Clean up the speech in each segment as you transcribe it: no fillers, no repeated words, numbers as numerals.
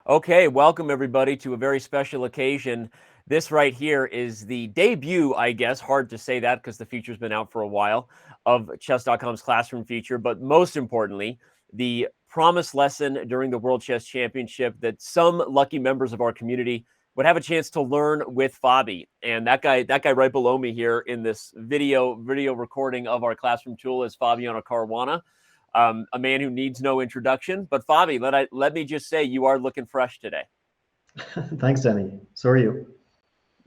Okay, welcome everybody to a very special occasion. This right here is the debut, I guess, hard to say that because the feature's been out for a while, of Chess.com's classroom feature, but most importantly, the promised lesson during the World Chess Championship that some lucky members of our community would have a chance to learn with Fabi. And that guy right below me here in this video recording of our classroom tool is Fabiano Caruana. A man who needs no introduction. But Fabi, let me just say you are looking fresh today. Thanks, Danny. So are you.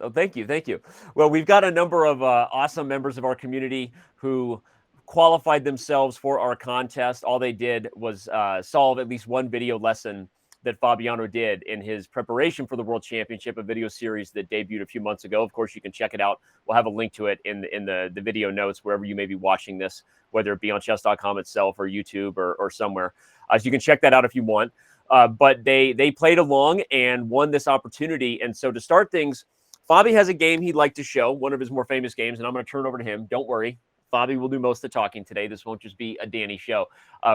Oh, thank you. Thank you. Well, we've got a number of awesome members of our community who qualified themselves for our contest. All they did was solve at least one video lesson that Fabiano did in his preparation for the World Championship, a video series that debuted a few months ago. Of course, you can check it out. We'll have a link to it in the video notes wherever you may be watching this, whether it be on chess.com itself or YouTube or somewhere. So you can check that out if you want. But they played along and won this opportunity. And so to start things, Fabi has a game he'd like to show, one of his more famous games, and I'm going to turn over to him. Don't worry. Fabi will do most of the talking today. This won't just be a Danny show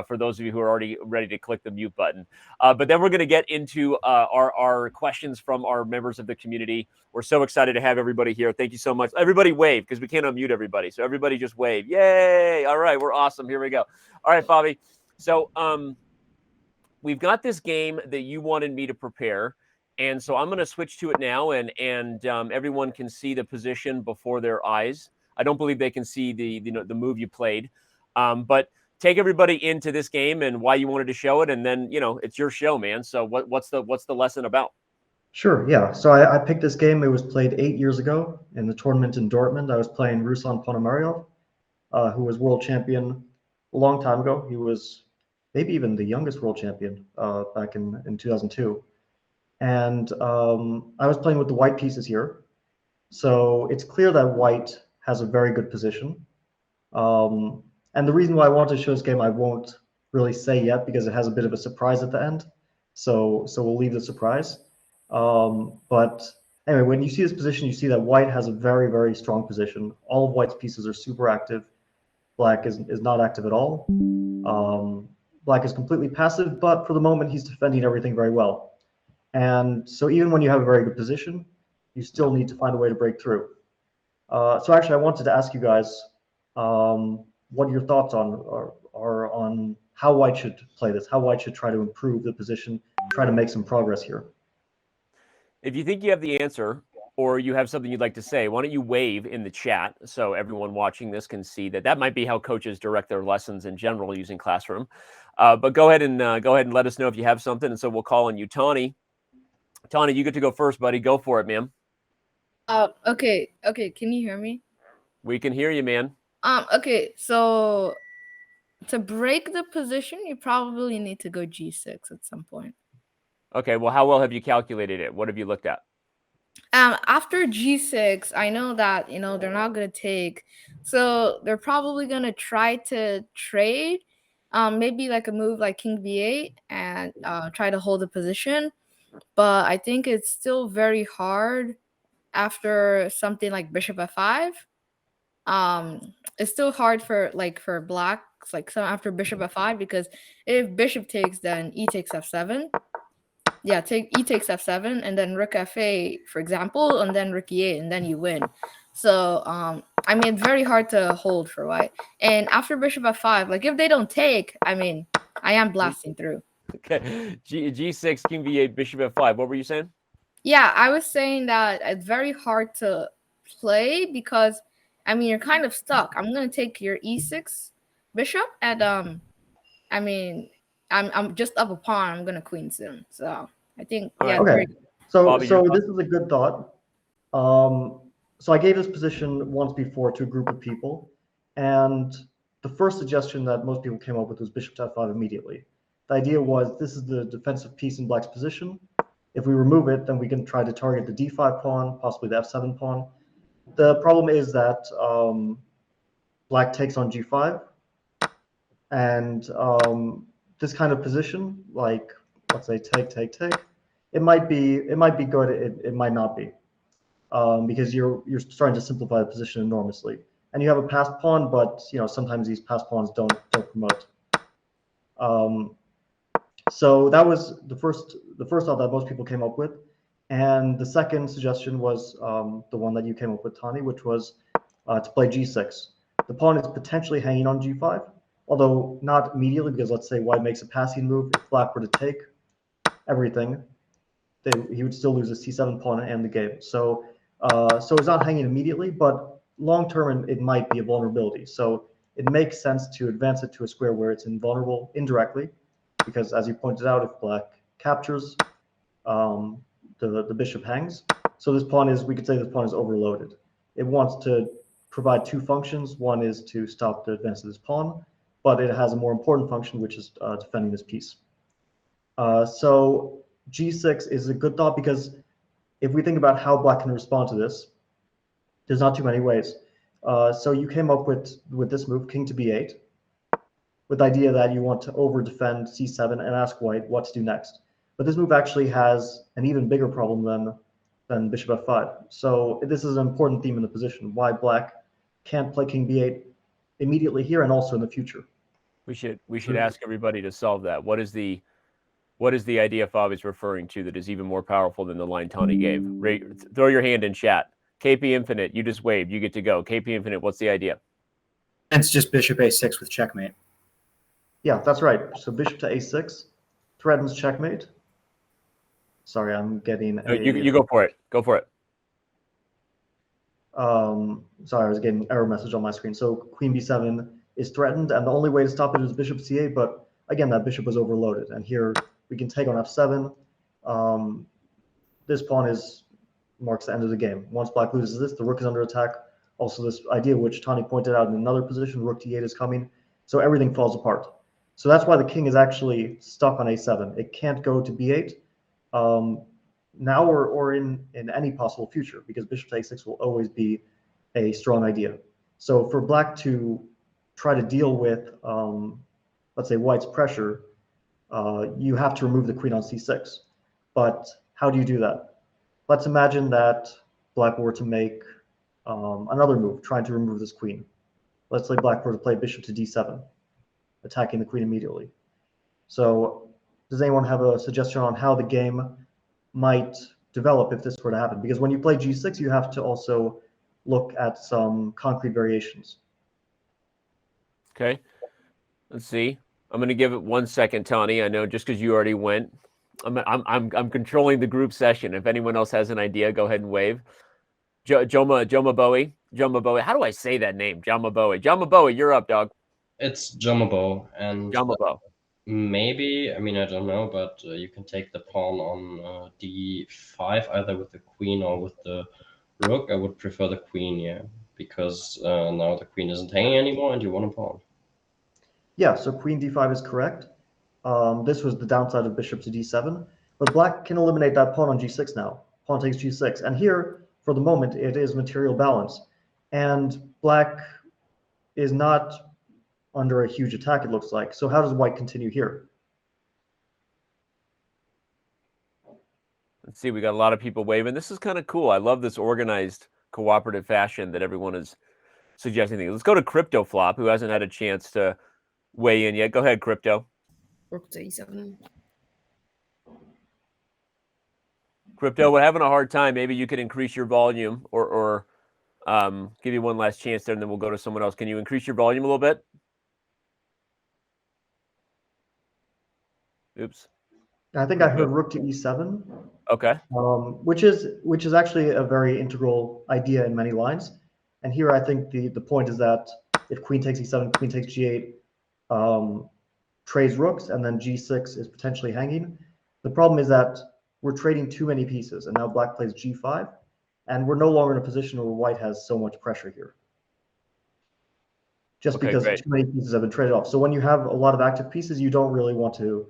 for those of you who are already ready to click the mute button. But then we're going to get into our questions from our members of the community. We're so excited to have everybody here. Thank you so much. Everybody wave because we can't unmute everybody. So everybody just wave. Yay. All right. We're awesome. Here we go. All right, Fabi. So we've got this game that you wanted me to prepare. And so I'm going to switch to it now, and everyone can see the position before their eyes. I don't believe they can see the move you played, but take everybody into this game and why you wanted to show it, and then it's your show, man. So what's the lesson about? Sure, yeah. So I picked this game. It was played 8 years ago in the tournament in Dortmund. I was playing Ruslan Ponomariov, who was world champion a long time ago. He was maybe even the youngest world champion back in 2002. And I was playing with the white pieces here. So it's clear that white has a very good position. And the reason why I want to show this game, I won't really say yet because it has a bit of a surprise at the end. So we'll leave the surprise. But anyway, when you see this position, you see that white has a very, very strong position. All of white's pieces are super active. Black is not active at all. Black is completely passive, but for the moment, he's defending everything very well. And so even when you have a very good position, you still need to find a way to break through. So actually, I wanted to ask you guys what your thoughts are on how white should play this, how white should try to improve the position, try to make some progress here. If you think you have the answer or you have something you'd like to say, why don't you wave in the chat so everyone watching this can see that might be how coaches direct their lessons in general using Classroom. But go ahead and let us know if you have something, and so we'll call on you, Tawny. Tawny, you get to go first, buddy. Go for it, ma'am. Okay. Can you hear me? We can hear you, man. Okay. So to break the position, you probably need to go G6 at some point. Okay. Well, how well have you calculated it? What have you looked at? After G6, I know that they're not gonna take, so they're probably gonna try to trade, maybe like a move like King B8 and try to hold the position. But I think it's still very hard after something like Bishop F5. It's still hard for blacks, like some after Bishop F5, because if Bishop takes, then E takes F7. Yeah, E takes F7, and then Rook F8, for example, and then Rook E8, and then you win. So I mean, it's very hard to hold for white. And after Bishop F5, like if they don't take, I mean, I am blasting through. Okay, G6, King B8, Bishop F5. What were you saying? Yeah, I was saying that it's very hard to play because, I mean, you're kind of stuck. I'm gonna take your E6 bishop, and I mean, I'm just up a pawn. I'm gonna queen soon. So I think Okay. So this is a good thought. So I gave this position once before to a group of people, and the first suggestion that most people came up with was Bishop to F5 immediately. The idea was this is the defensive piece in black's position. If we remove it, then we can try to target the D5 pawn, possibly the F7 pawn. The problem is that black takes on G5, and this kind of position, like let's say take, it might be good, it might not be, because you're starting to simplify the position enormously, and you have a passed pawn, but sometimes these passed pawns don't promote. So that was the first thought that most people came up with. And the second suggestion was the one that you came up with, Tani, which was to play g6. The pawn is potentially hanging on g5, although not immediately, because let's say white makes a passing move. If black were to take everything, he would still lose his c7 pawn and the game. So it's not hanging immediately, but long term it might be a vulnerability. So it makes sense to advance it to a square where it's invulnerable indirectly, because as you pointed out, if black captures, the bishop hangs. So this pawn is, we could say this pawn is overloaded. It wants to provide two functions. One is to stop the advance of this pawn, but it has a more important function, which is defending this piece. So g6 is a good thought, because if we think about how black can respond to this, there's not too many ways. So you came up with this move, king to b8, with the idea that you want to over defend c7 and ask white what to do next. But this move actually has an even bigger problem than bishop f5. So this is an important theme in the position, why black can't play king b8 immediately here and also in the future. We should ask everybody to solve that. What is the idea Fabi's referring to that is even more powerful than the line Tani gave? Throw your hand in chat. KP Infinite, you just waved. You get to go. KP Infinite, what's the idea? It's just bishop a6 with checkmate. Yeah, that's right. So bishop to a6 threatens checkmate. Sorry, I'm getting a... You go for it. Go for it. Sorry, I was getting an error message on my screen. So queen b7 is threatened, and the only way to stop it is bishop c8, but again, that bishop was overloaded. And here we can take on f7. This pawn marks the end of the game. Once black loses this, the rook is under attack. Also, this idea which Tani pointed out in another position, rook d8 is coming. So everything falls apart. So that's why the king is actually stuck on a7. It can't go to b8 now or in any possible future, because bishop to a6 will always be a strong idea. So for black to try to deal with, let's say, white's pressure, you have to remove the queen on c6. But how do you do that? Let's imagine that black were to make another move, trying to remove this queen. Let's say black were to play bishop to d7, attacking the queen immediately. So does anyone have a suggestion on how the game might develop if this were to happen? Because when you play g6, you have to also look at some concrete variations. Okay, let's see. I'm going to give it 1 second, Tani. I know just because you already went. I'm controlling the group session. If anyone else has an idea, go ahead and wave. Joma Bowie. How do I say that name? Joma Bowie, you're up, dog. It's Jumbo, and Joma. maybe, I mean, I don't know, but you can take the pawn on d5, either with the queen or with the rook. I would prefer the queen, yeah, because now the queen isn't hanging anymore and you want a pawn. Yeah, so queen d5 is correct. This was the downside of bishop to d7, but black can eliminate that pawn on g6 now. Pawn takes g6, and here, for the moment, it is material balance. And black is not under a huge attack, it looks like. So how does white continue here? Let's see, we got a lot of people waving. This is kind of cool. I love this organized, cooperative fashion that everyone is suggesting things. Let's go to Crypto Flop, who hasn't had a chance to weigh in yet. Go ahead, Crypto. Rook to e7. Crypto, we're having a hard time. Maybe you could increase your volume or give you one last chance there, and then we'll go to someone else. Can you increase your volume a little bit? Oops. I think I heard rook to e7. Okay. Which is actually a very integral idea in many lines. And here I think the point is that if queen takes e7, queen takes g8, trades rooks, and then g6 is potentially hanging. The problem is that we're trading too many pieces, and now black plays g5, and we're no longer in a position where white has so much pressure here. Just because too many pieces have been traded off. So when you have a lot of active pieces, you don't really want to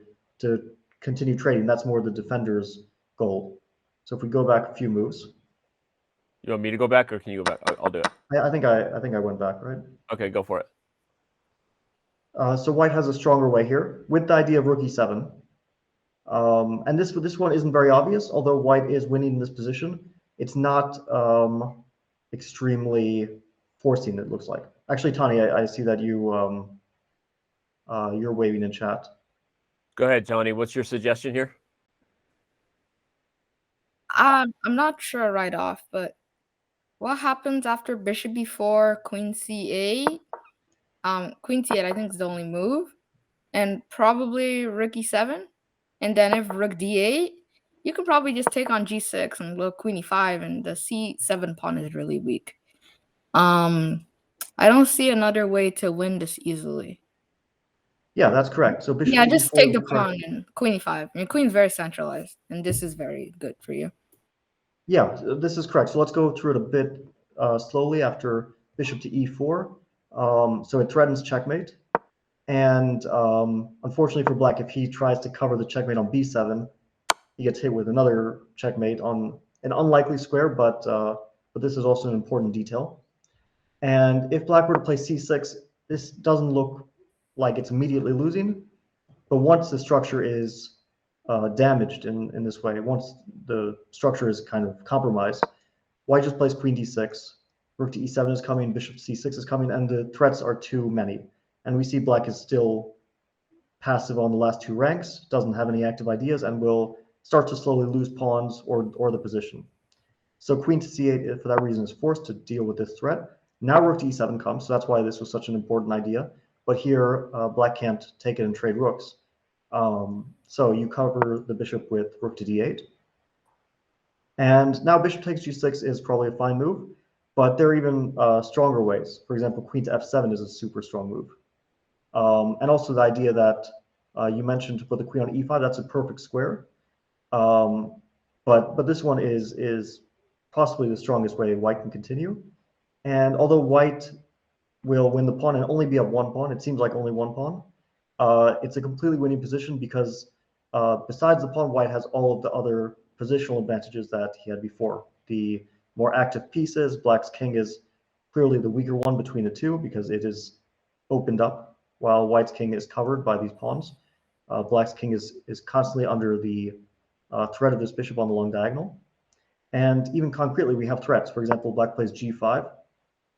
continue trading. That's more the defender's goal. So if we go back a few moves. You want me to go back, or can you go back? I'll do it. I think I went back, right? Okay, go for it. So white has a stronger way here with the idea of rook e7. And this one isn't very obvious, although white is winning in this position. It's not extremely forcing, it looks like. Actually, Tani, I see that you're waving in chat. Go ahead, Tony. What's your suggestion here? I'm not sure right off, but what happens after bishop b4, queen c8? Queen c8 I think is the only move, and probably rook e7. And then if rook d8, you can probably just take on g6 and go queen e5, and the c7 pawn is really weak. I don't see another way to win this easily. Yeah, that's correct. So bishop Yeah, to just e4 take is the correct. pawn and queen e5. I mean, queen's very centralized, and this is very good for you. Yeah, this is correct. So let's go through it a bit slowly after bishop to e4. So it threatens checkmate. And unfortunately for black, if he tries to cover the checkmate on b7, he gets hit with another checkmate on an unlikely square, but this is also an important detail. And if black were to play c6, this doesn't look like it's immediately losing. But once the structure is damaged in this way, once the structure is kind of compromised, white just plays queen d6, rook to e7 is coming, bishop to c6 is coming, and the threats are too many. And we see black is still passive on the last two ranks, doesn't have any active ideas, and will start to slowly lose pawns or the position. So queen to c8, for that reason, is forced to deal with this threat. Now rook to e7 comes, so that's why this was such an important idea. But here, black can't take it and trade rooks. So you cover the bishop with rook to d8. And now bishop takes g6 is probably a fine move, but there are even stronger ways. For example, queen to f7 is a super strong move. And also the idea that you mentioned to put the queen on e5, that's a perfect square. But this one is possibly the strongest way white can continue. And although white will win the pawn and only be up one pawn, it seems like only one pawn, it's a completely winning position because besides the pawn, white has all of the other positional advantages that he had before. The more active pieces, black's king is clearly the weaker one between the two because it is opened up while white's king is covered by these pawns. Black's king is constantly under the threat of this bishop on the long diagonal. And even concretely, we have threats. For example, black plays g5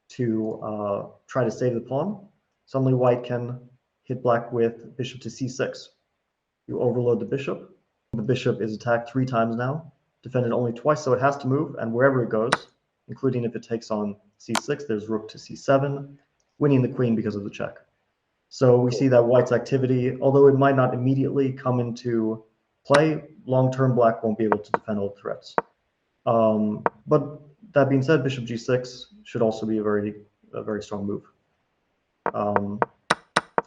to try to save the pawn. Suddenly white can hit black with bishop to c6. You overload the bishop. The bishop is attacked 3 times now, defended only twice, so it has to move, and wherever it goes, including if it takes on c6, there's rook to c7, winning the queen because of the check. So we see that white's activity, although it might not immediately come into play, long-term black won't be able to defend all the threats. But that being said, bishop g6 should also be a very strong move.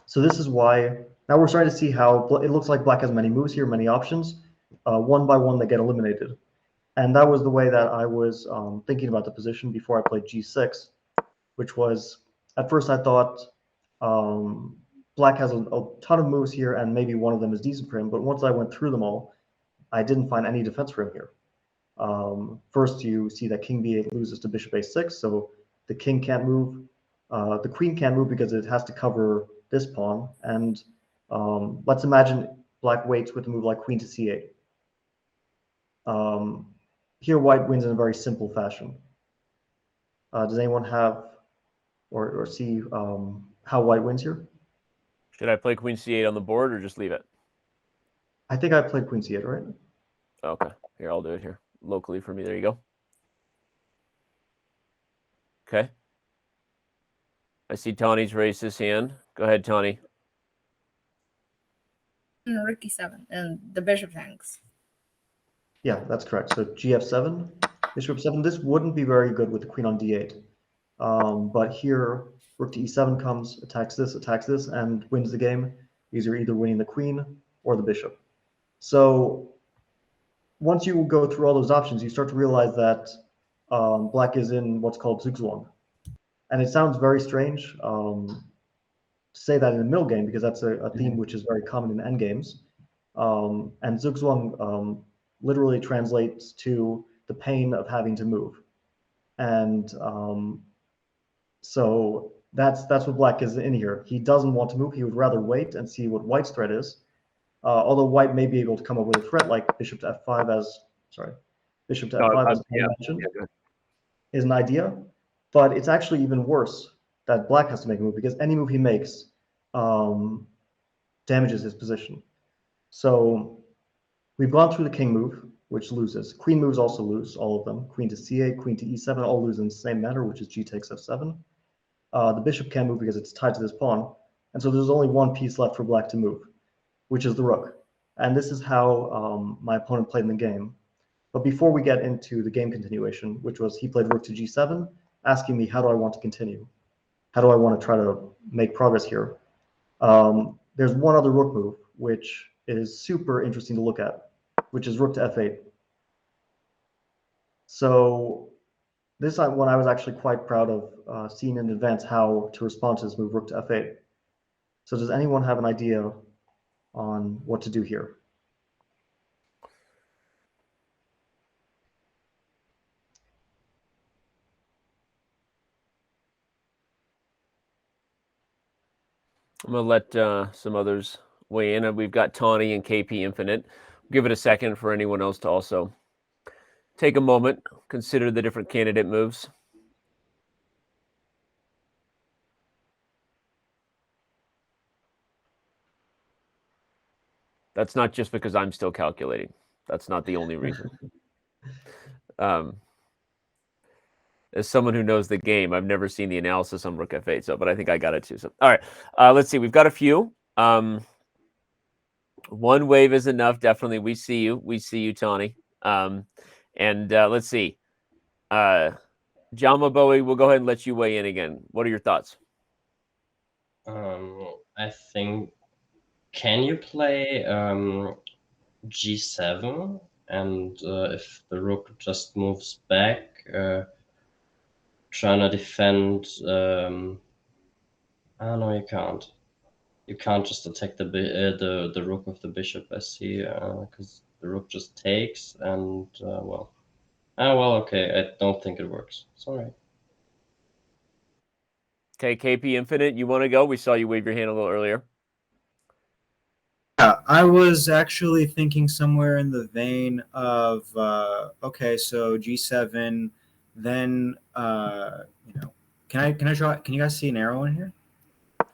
So this is why now we're starting to see how it looks like black has many moves here, many options. One by one they get eliminated. And that was the way that I was thinking about the position before I played g6, which was, at first I thought black has a ton of moves here and maybe one of them is decent for him, but once I went through them all, I didn't find any defense for him here. First, you see that king b8 loses to bishop a6, so the king can't move. The queen can't move because it has to cover this pawn. And let's imagine black waits with a move like queen to c8. Here, white wins in a very simple fashion. Does anyone have or see how white wins here? Should I play queen c8 on the board or just leave it? I think I played queen c8, right? Okay, here, I'll do it here locally for me. There you go. Okay. I see Tony's raised his hand. Go ahead, Tony. Rook e7, and the bishop hangs. Yeah, that's correct. So gf7, bishop 7. This wouldn't be very good with the queen on d8. But here, rook to e7 comes, attacks this, and wins the game. These are either winning the queen or the bishop. So once you go through all those options, you start to realize that black is in what's called zugzwang. And it sounds very strange to say that in a middle game because that's a theme which is very common in endgames. And zugzwang literally translates to the pain of having to move. And so that's what black is in here. He doesn't want to move. He would rather wait and see what white's threat is. Although white may be able to come up with a threat like bishop to f5 as Yeah, mentioned, is an idea. But it's actually even worse that black has to make a move because any move he makes damages his position. So we've gone through the king move, which loses. Queen moves also lose, all of them. Queen to c8, queen to e7, all lose in the same manner, which is g takes f7. The bishop can't move because it's tied to this pawn. And so there's only one piece left for black to move, which is the rook. And this is how my opponent played in the game. But before we get into the game continuation, which was he played rook to g7, asking me how do I want to continue? How do I want to try to make progress here? There's one other rook move, which is super interesting to look at, which is rook to f8. So this one I was actually quite proud of seeing in advance how to respond to this move, rook to f8. So does anyone have an idea on what to do here? I'm going to let some others weigh in. We've got Tawny and KP Infinite. Give it a second for anyone else to also take a moment, consider the different candidate moves. That's not just because I'm still calculating. That's not the only reason. As someone who knows the game, I've never seen the analysis on rook f8, but I think I got it too. So, all right, let's see. We've got a few. One wave is enough. Definitely, we see you. We see you, Tawny. And let's see. Jama Bowie, we'll go ahead and let you weigh in again. What are your thoughts? I think, can you play g7? And if the rook just moves back, trying to defend... oh, no, you can't. You can't just attack the rook with the bishop, I see, because the rook just takes, and, well... Oh, well, okay, I don't think it works. It's all right. Okay, KP Infinite, you want to go? We saw you wave your hand a little earlier. Yeah, I was actually thinking somewhere in the vein of, okay, so g7, then, can I draw, can you guys see an arrow in here?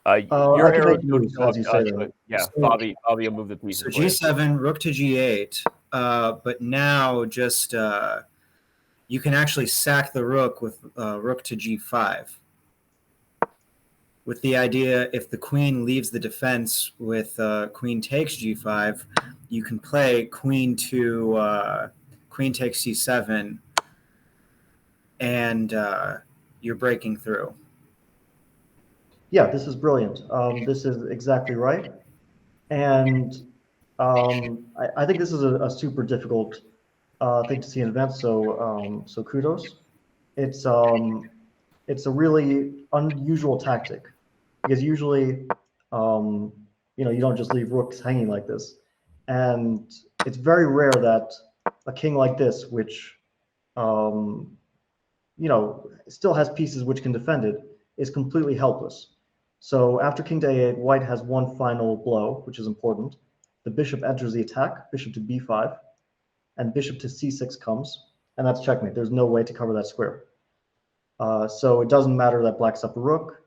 Your I can arrow make moves as you say them. Yeah, So- Bobby will move the pieces. So for you. g7, rook to g8, but now just you can actually sack the rook with rook to g5. With the idea, if the queen leaves the defense with queen takes g5, you can play queen to queen takes c7, and you're breaking through. Yeah, this is brilliant. This is exactly right. And I think this is a super difficult thing to see in advance. So so kudos. It's a really unusual tactic because usually you don't just leave rooks hanging like this, and it's very rare that a king like this, which still has pieces which can defend it, is completely helpless. So after king to a8, white has one final blow, which is important. The bishop enters the attack, bishop to b5, and bishop to c6 comes, and that's checkmate. There's no way to cover that square. So it doesn't matter that black's up a rook.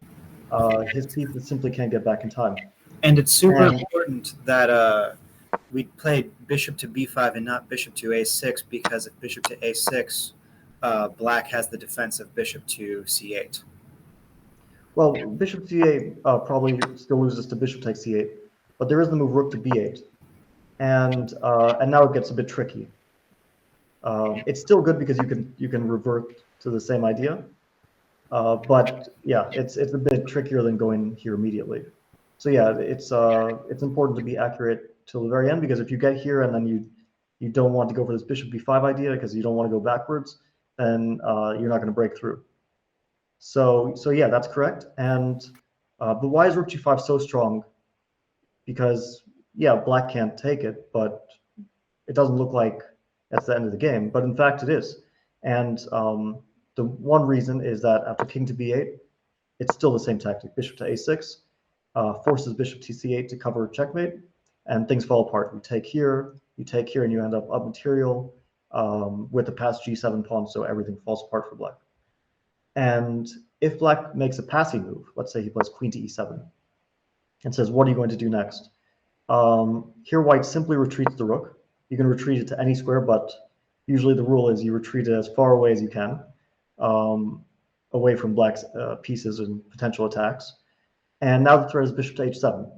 His pieces simply can't get back in time. And it's super important that we played bishop to b5 and not bishop to a6, because if bishop to a6, black has the defense of bishop to c8. Well, bishop to c8 probably still loses to bishop takes c8, but there is the move rook to b8, and now it gets a bit tricky. It's still good because you can revert to the same idea, but yeah, it's a bit trickier than going here immediately. So yeah, it's important to be accurate till the very end, because if you get here and then you don't want to go for this bishop b5 idea because you don't want to go backwards, then you're not going to break through. So yeah, that's correct. And but why is rook g5 so strong? Because yeah, black can't take it, but it doesn't look like that's the end of the game. But in fact, it is. And the one reason is that after king to b8, it's still the same tactic. Bishop to a6 forces bishop to c8 to cover checkmate, and things fall apart. You take here, and you end up material with the passed g7 pawn, so everything falls apart for black. And if black makes a passing move, let's say he plays queen to e7 and says, what are you going to do next? Here, white simply retreats the rook. You can retreat it to any square, but usually the rule is you retreat it as far away as you can, away from black's pieces and potential attacks. And now the threat is bishop to h7.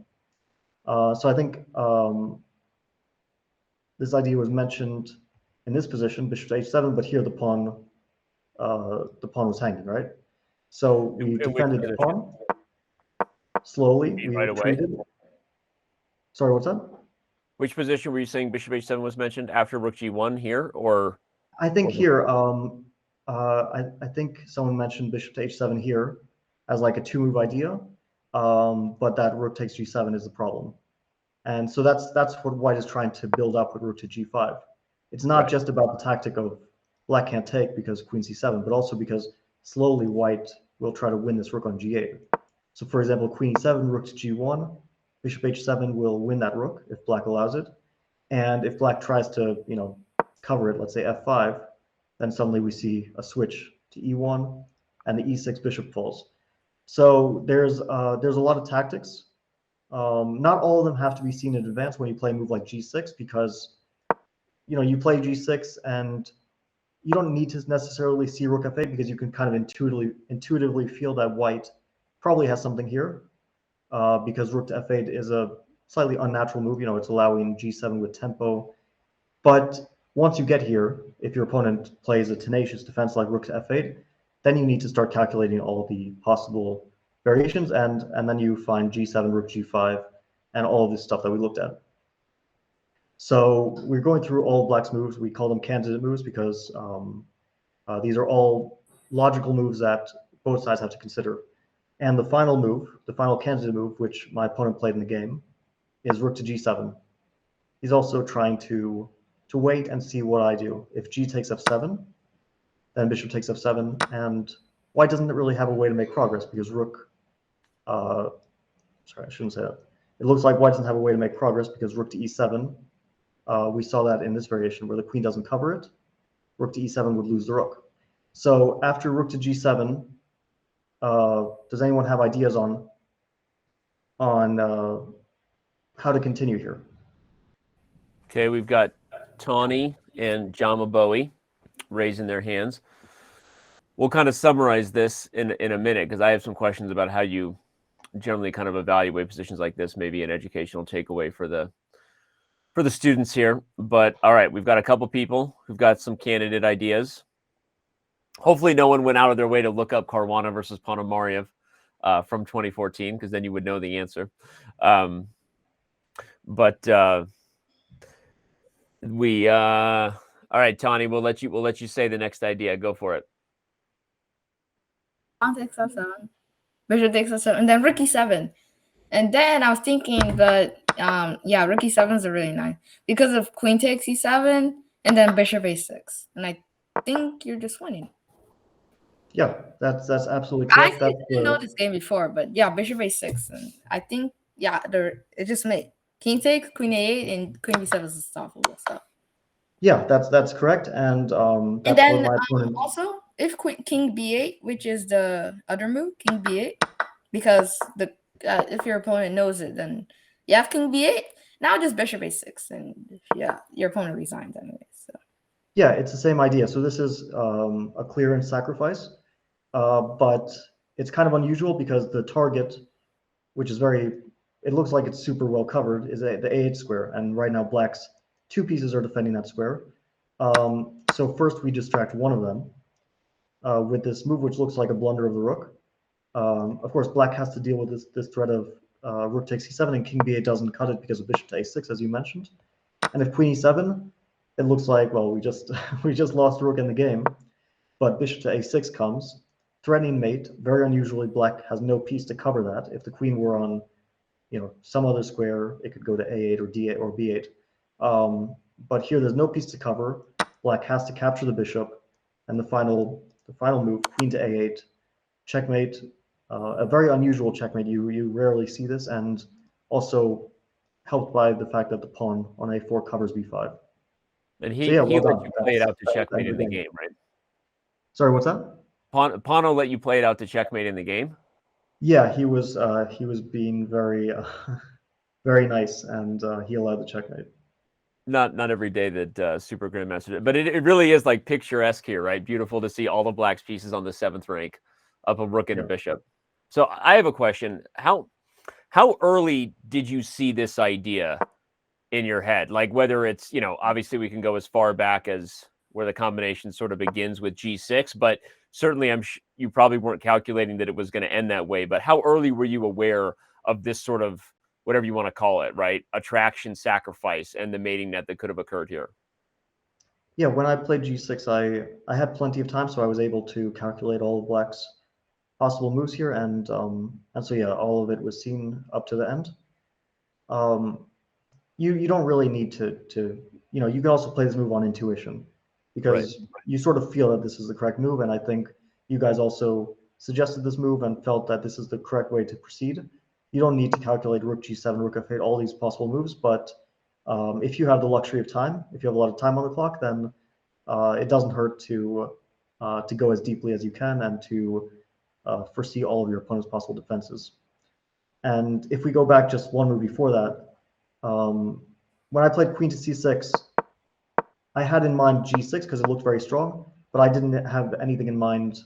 So I think this idea was mentioned in this position, bishop to h7, but here the pawn was hanging, right? So we defended the pawn slowly. We right away. retreated. Sorry, what's that? Which position were you saying bishop h7 was mentioned after rook g1 here, or? I think here, I think someone mentioned bishop to h7 here as like a two-move idea, but that rook takes g7 is the problem. And so that's what white is trying to build up with rook to g5. It's not just about the tactic of black can't take because queen c7, but also because slowly white will try to win this rook on g8. So for example, queen e7, rook to g1, bishop h7 will win that rook if black allows it. And if black tries to, cover it, let's say f5, then suddenly we see a switch to e1 and the e6 bishop falls. So there's a lot of tactics. Not all of them have to be seen in advance when you play a move like g6, because you play g6 and you don't need to necessarily see rook f8 because you can kind of intuitively feel that white probably has something here, because rook to f8 is a slightly unnatural move. It's allowing g7 with tempo. But once you get here, if your opponent plays a tenacious defense like rook to f8, then you need to start calculating all the possible variations, and then you find g7, rook g5, and all of this stuff that we looked at. So we're going through all of black's moves. We call them candidate moves because these are all logical moves that both sides have to consider. And the final move, the final candidate move, which my opponent played in the game, is rook to g7. He's also trying to wait and see what I do. If g takes f7, then bishop takes f7, and white doesn't really have a way to make progress because rook, sorry, I shouldn't say that. It looks like white doesn't have a way to make progress because rook to e7, we saw that in this variation where the queen doesn't cover it, rook to e7 would lose the rook. So after rook to g7, does anyone have ideas on how to continue here? Okay, we've got Tawny and Jama Bowie raising their hands. We'll kind of summarize this in a minute because I have some questions about how you generally kind of evaluate positions like this, maybe an educational takeaway for the students here. But all right, we've got a couple people who've got some candidate ideas. Hopefully no one went out of their way to look up Caruana versus Ponomarev from 2014, because then you would know the answer. All right, Tawny, we'll let you say the next idea. Go for it. Pawn takes f7, bishop takes f7, and then rook e7. And then I was thinking that rook e7 is really nice because of queen takes e7 and then bishop a6. And I think you're just winning. Yeah, that's absolutely correct. I didn't know this game before, but yeah, bishop a6, and I think it just made king takes, queen a8, and queen b7 is unstoppable stuff. Yeah, that's correct, and that's and then what my opponent... also if king b8, which is the other move, king b8, because if your opponent knows it, then you have king b8. Now just bishop a6, and your opponent resigns anyway. So yeah, it's the same idea. So this is a clearance sacrifice, but it's kind of unusual because the target, which is it looks like it's super well covered, is the a8 square, and right now black's two pieces are defending that square. So first we distract one of them with this move, which looks like a blunder of the rook. Of course, black has to deal with this threat of rook takes e7, and king b8 doesn't cut it because of bishop to a6, as you mentioned. And if queen e7, it looks like, well, we just lost rook in the game, but bishop to a6 comes, threatening mate. Very unusually, black has no piece to cover that. If the queen were on, some other square, it could go to a8 or d8 or b8. But here there's no piece to cover. Black has to capture the bishop, and the final move, queen to a8, checkmate. A very unusual checkmate. You rarely see this, and also helped by the fact that the pawn on a4 covers b5. And he let you play it out to checkmate in the game, right? Sorry, what's that? Pano let you play it out to checkmate in the game? Yeah, he was being very very nice, and he allowed the checkmate. Not every day that super-grandmaster did, but it really is like picturesque here, right? Beautiful to see all the black's pieces on the 7th rank of a rook and a Yeah. bishop. So I have a question. How early did you see this idea in your head? Like whether it's, obviously we can go as far back as where the combination sort of begins with G6, but certainly you probably weren't calculating that it was going to end that way. But how early were you aware of this sort of, whatever you want to call it, right? Attraction, sacrifice, and the mating net that could have occurred here? Yeah, when I played G6, I had plenty of time, so I was able to calculate all of black's possible moves here, and so yeah, all of it was seen up to the end. You don't really need to you can also play this move on intuition, because you sort of feel that this is the correct move, and I think you guys also suggested this move and felt that this is the correct way to proceed. You don't need to calculate rook G7, rook F8, all these possible moves, but if you have the luxury of time, if you have a lot of time on the clock, then it doesn't hurt to go as deeply as you can and to foresee all of your opponent's possible defenses. And if we go back just one move before that, when I played queen to c6, I had in mind g6 because it looked very strong, but I didn't have anything in mind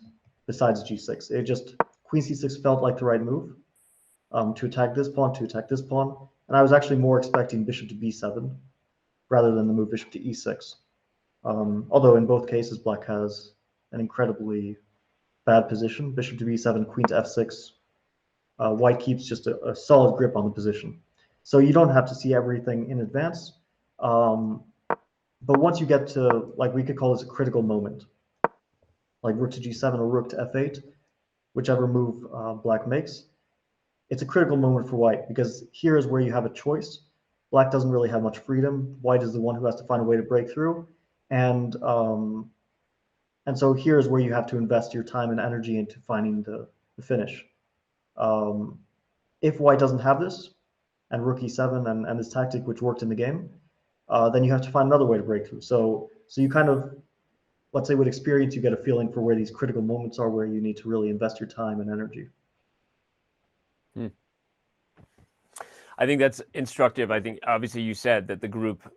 besides g6. It just, queen c6 felt like the right move to attack this pawn, and I was actually more expecting bishop to b7 rather than the move bishop to e6. Although in both cases, black has an incredibly bad position. Bishop to b7, queen to f6. White keeps just a solid grip on the position. So you don't have to see everything in advance. But once you get to, like, we could call this a critical moment, like rook to g7 or rook to f8, whichever move black makes, it's a critical moment for white, because here is where you have a choice. Black doesn't really have much freedom. White is the one who has to find a way to break through. And so here's where you have to invest your time and energy into finding the finish. If white doesn't have this, and rook e7 and this tactic which worked in the game, then you have to find another way to break through. So you kind of, let's say with experience, you get a feeling for where these critical moments are, where you need to really invest your time and energy. I think that's instructive. I think obviously you said that the group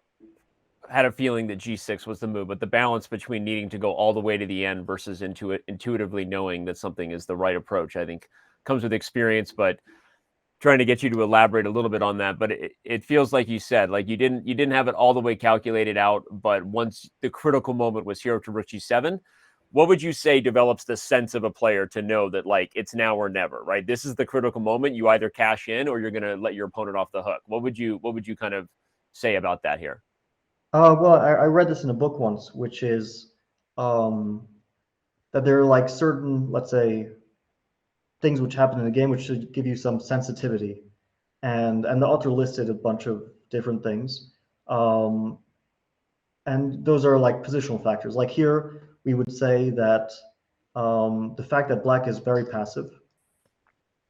had a feeling that G6 was the move, but the balance between needing to go all the way to the end versus intuitively knowing that something is the right approach, I think comes with experience, but trying to get you to elaborate a little bit on that. But it feels like you said, like you didn't have it all the way calculated out, but once the critical moment was here to rook G7, what would you say develops the sense of a player to know that, like, it's now or never, right? This is the critical moment. You either cash in or you're going to let your opponent off the hook. What would you kind of say about that here? Well, I read this in a book once, which is that there are like certain, let's say, things which happen in the game which should give you some sensitivity, and the author listed a bunch of different things, and those are like positional factors. Like here, we would say that the fact that black is very passive,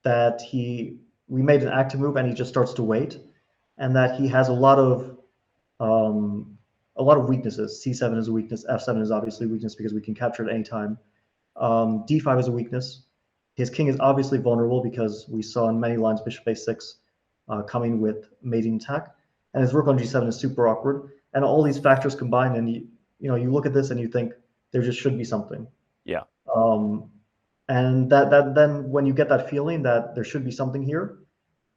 that we made an active move and he just starts to wait, and that he has a lot of weaknesses. C7 is a weakness. F7 is obviously a weakness because we can capture it at any time. D5 is a weakness. His king is obviously vulnerable because we saw in many lines bishop a6 coming with mating attack, and his rook on g7 is super awkward. And all these factors combine, and you look at this and you think there just should be something. Yeah. And that then when you get that feeling that there should be something here,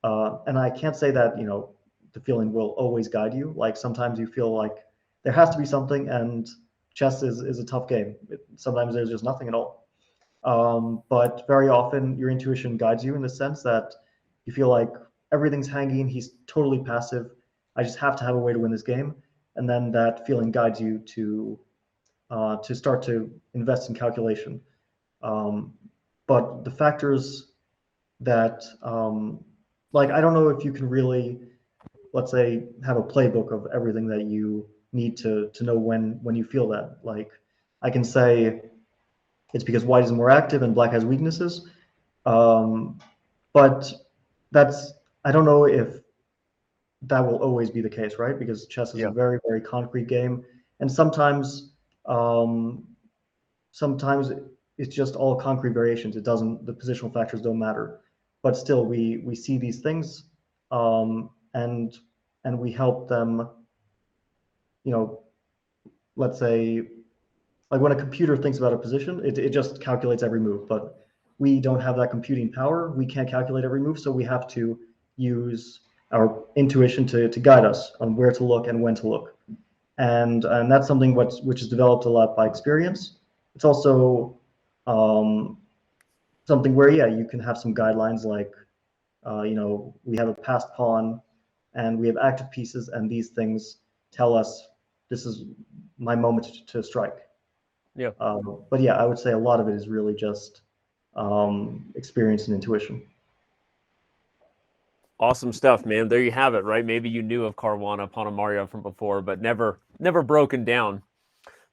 and I can't say that the feeling will always guide you. Like sometimes you feel like there has to be something, and chess is a tough game. Sometimes there's just nothing at all. But very often your intuition guides you in the sense that you feel like everything's hanging. He's totally passive. I just have to have a way to win this game. And then that feeling guides you to start to invest in calculation. But the factors that, like, I don't know if you can really, let's say, have a playbook of everything that you need to know when you feel that. Like, I can say it's because white is more active and black has weaknesses. But I don't know if that will always be the case, right? Because chess is a very, very concrete game. And sometimes it's just all concrete variations. The positional factors don't matter. But still, we see these things. And and we help them, let's say, like when a computer thinks about a position, it just calculates every move, but we don't have that computing power. We can't calculate every move, so we have to use our intuition to guide us on where to look and when to look. And that's something which is developed a lot by experience. It's also something where, yeah, you can have some guidelines like, we have a passed pawn and we have active pieces, and these things tell us this is my moment to strike. Yeah. But yeah, I would say a lot of it is really just experience and intuition. Awesome stuff, man. There you have it, right? Maybe you knew of Caruana Ponomarev from before, but never broken down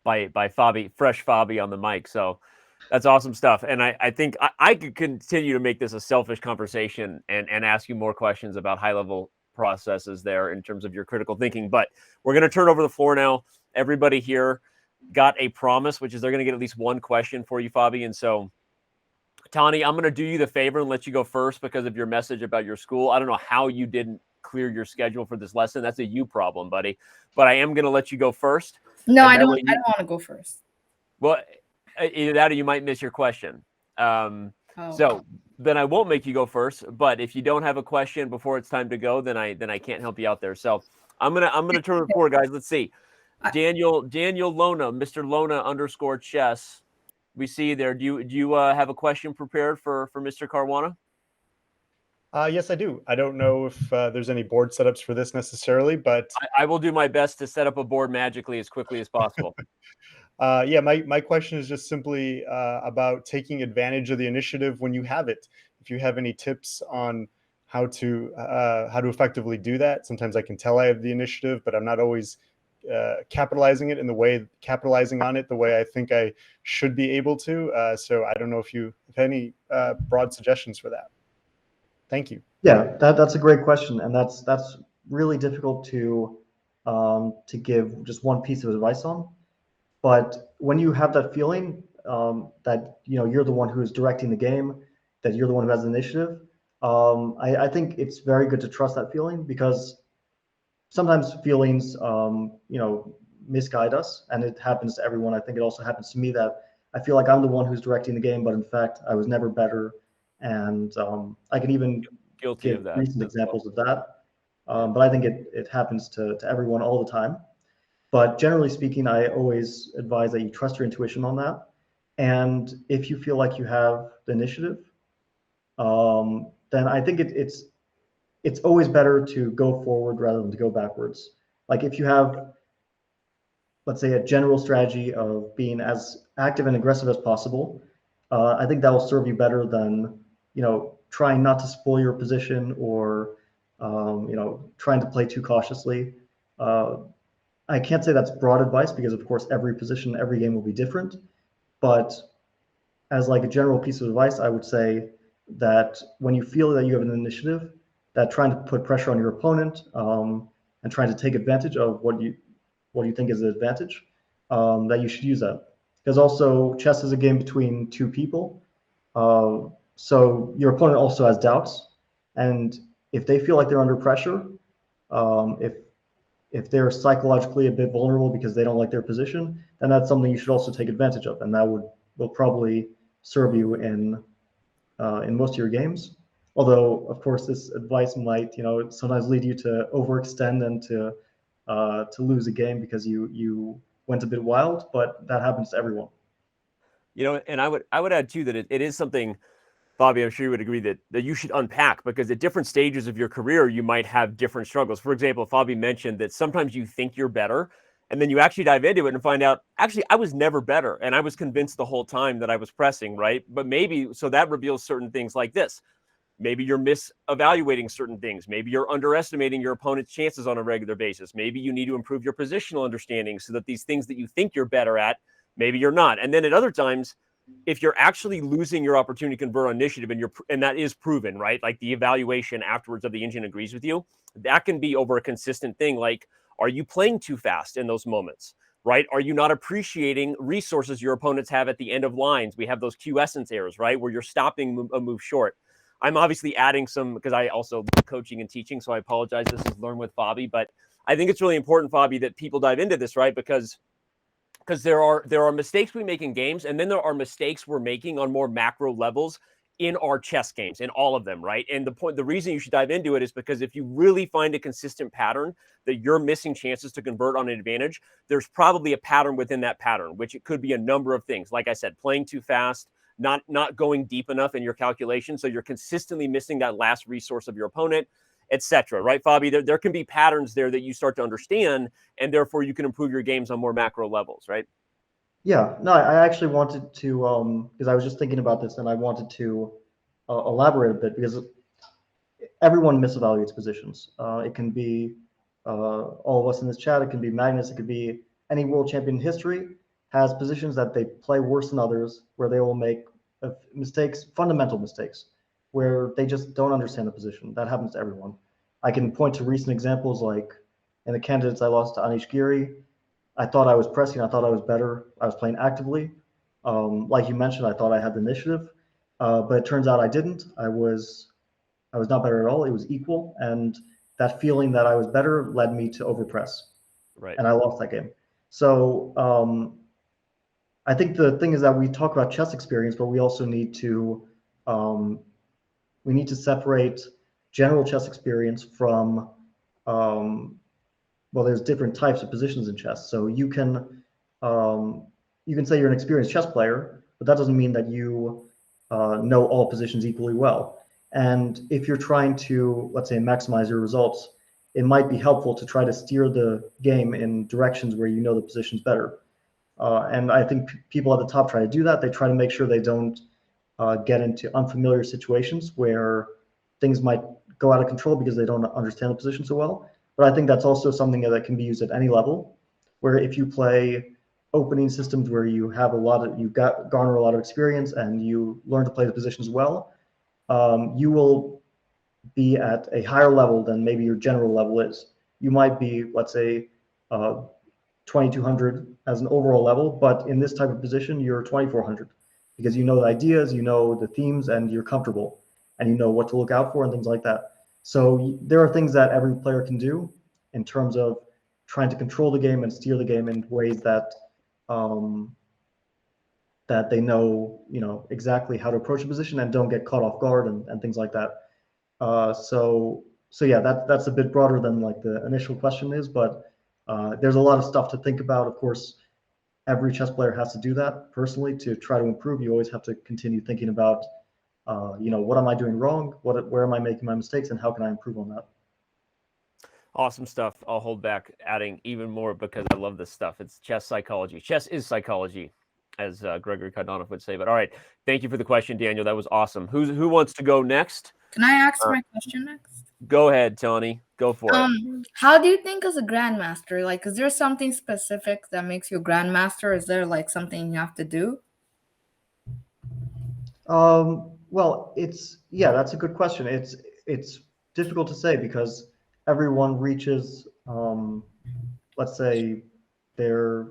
by fresh Fabi on the mic. So that's awesome stuff. And I think I could continue to make this a selfish conversation and ask you more questions about high-level processes there in terms of your critical thinking. But we're going to turn over the floor now. Everybody here got a promise, which is they're going to get at least one question for you, Fabi. And so, Tani, I'm going to do you the favor and let you go first because of your message about your school. I don't know how you didn't clear your schedule for this lesson. That's a you problem, buddy. But I am going to let you go first. No, I don't want to go first. Well, either that or you might miss your question. So then I won't make you go first. But if you don't have a question before it's time to go, then I can't help you out there. So I'm gonna turn it forward, guys. Let's see. Daniel Lona, Mr. Lona _chess. We see you there. Do you have a question prepared for Mr. Caruana? Yes, I do. I don't know if there's any board setups for this necessarily, but I will do my best to set up a board magically as quickly as possible. yeah, my question is just simply about taking advantage of the initiative when you have it. If you have any tips on how to effectively do that. Sometimes I can tell I have the initiative, but I'm not always capitalizing on it the way I think I should be able to. So I don't know if you have any broad suggestions for that. Thank you. Yeah, that's a great question, and that's really difficult to give just one piece of advice on. But when you have that feeling that you're the one who is directing the game, that you're the one who has the initiative, I think it's very good to trust that feeling, because sometimes feelings misguide us, and it happens to everyone. I think it also happens to me that I feel like I'm the one who's directing the game, but in fact I was never better. And I can even give recent examples of that. But I think it happens to everyone all the time. But generally speaking, I always advise that you trust your intuition on that. And if you feel like you have the initiative, then I think it's always better to go forward rather than to go backwards. Like if you have, let's say, a general strategy of being as active and aggressive as possible, I think that will serve you better than trying not to spoil your position, or trying to play too cautiously. I can't say that's broad advice, because of course every position, every game will be different. But as like a general piece of advice, I would say that when you feel that you have an initiative, that trying to put pressure on your opponent and trying to take advantage of what you think is an advantage, that you should use that. Because also chess is a game between two people. So your opponent also has doubts, and if they feel like they're under pressure, if they're psychologically a bit vulnerable because they don't like their position, then that's something you should also take advantage of, and that will probably serve you in most of your games. Although, of course, this advice might sometimes lead you to overextend and to lose a game because you went a bit wild, but that happens to everyone. And I would add too that it is something, Bobby, I'm sure you would agree that you should unpack, because at different stages of your career, you might have different struggles. For example, Fabi mentioned that sometimes you think you're better, and then you actually dive into it and find out, actually, I was never better. And I was convinced the whole time that I was pressing, right? But so that reveals certain things like this. Maybe you're misevaluating certain things. Maybe you're underestimating your opponent's chances on a regular basis. Maybe you need to improve your positional understanding so that these things that you think you're better at, maybe you're not. And then at other times, if you're actually losing your opportunity to convert on initiative, and that is proven, right? Like the evaluation afterwards of the engine agrees with you, that can be over a consistent thing. Like, are you playing too fast in those moments, right? Are you not appreciating resources your opponents have at the end of lines? We have those quiescence errors, right? Where you're stopping a move short. I'm obviously adding some because I also coaching and teaching, so I apologize. This is Learn with Fabi, but I think it's really important, Fabi, that people dive into this, right? Because there are mistakes we make in games, and then there are mistakes we're making on more macro levels in our chess games, in all of them, right? And the reason you should dive into it is because if you really find a consistent pattern that you're missing chances to convert on an advantage, there's probably a pattern within that pattern, which it could be a number of things. Like I said, playing too fast, not going deep enough in your calculation, so you're consistently missing that last resource of your opponent, etc. Right, Fabi? There can be patterns there that you start to understand, and therefore you can improve your games on more macro levels, right? Yeah, no, I actually wanted to, because I was just thinking about this and I wanted to elaborate a bit because everyone misevaluates positions. It can be all of us in this chat, it can be Magnus, it could be any world champion in history has positions that they play worse than others, where they will make mistakes, fundamental mistakes, where they just don't understand the position. That happens to everyone. I can point to recent examples like in the candidates I lost to Anish Giri. I thought I was pressing. I thought I was better. I was playing actively. Like you mentioned, I thought I had the initiative, but it turns out I didn't. I was not better at all. It was equal, and that feeling that I was better led me to overpress, Right. and I lost that game. So I think the thing is that we talk about chess experience, but we also need to separate general chess experience from well, there's different types of positions in chess. So you can say you're an experienced chess player, but that doesn't mean that you know all positions equally well. And if you're trying to, let's say, maximize your results, it might be helpful to try to steer the game in directions where you know the positions better. And I think people at the top try to do that. They try to make sure they don't get into unfamiliar situations where things might go out of control because they don't understand the position so well. But I think that's also something that can be used at any level, where if you play opening systems where you have garner a lot of experience and you learn to play the positions well, you will be at a higher level than maybe your general level is. You might be, let's say, 2200 as an overall level, but in this type of position, you're 2400 because you know the ideas, you know the themes, and you're comfortable, and you know what to look out for and things like that. So there are things that every player can do in terms of trying to control the game and steer the game in ways that that they know, exactly how to approach a position and don't get caught off guard and things like that. So yeah, that's a bit broader than like the initial question is, but there's a lot of stuff to think about. Of course, every chess player has to do that personally to try to improve. You always have to continue thinking about what am I doing wrong? Where am I making my mistakes, and how can I improve on that? Awesome stuff. I'll hold back adding even more because I love this stuff. It's chess psychology. Chess is psychology, as Gregory Kardanoff would say. But all right, thank you for the question, Daniel. That was awesome. Who wants to go next? Can I ask my question next? Go ahead, Tony. Go for it. How do you think as a grandmaster, like, is there something specific that makes you a grandmaster? Is there like something you have to do? Well, that's a good question. It's difficult to say because everyone reaches, let's say, their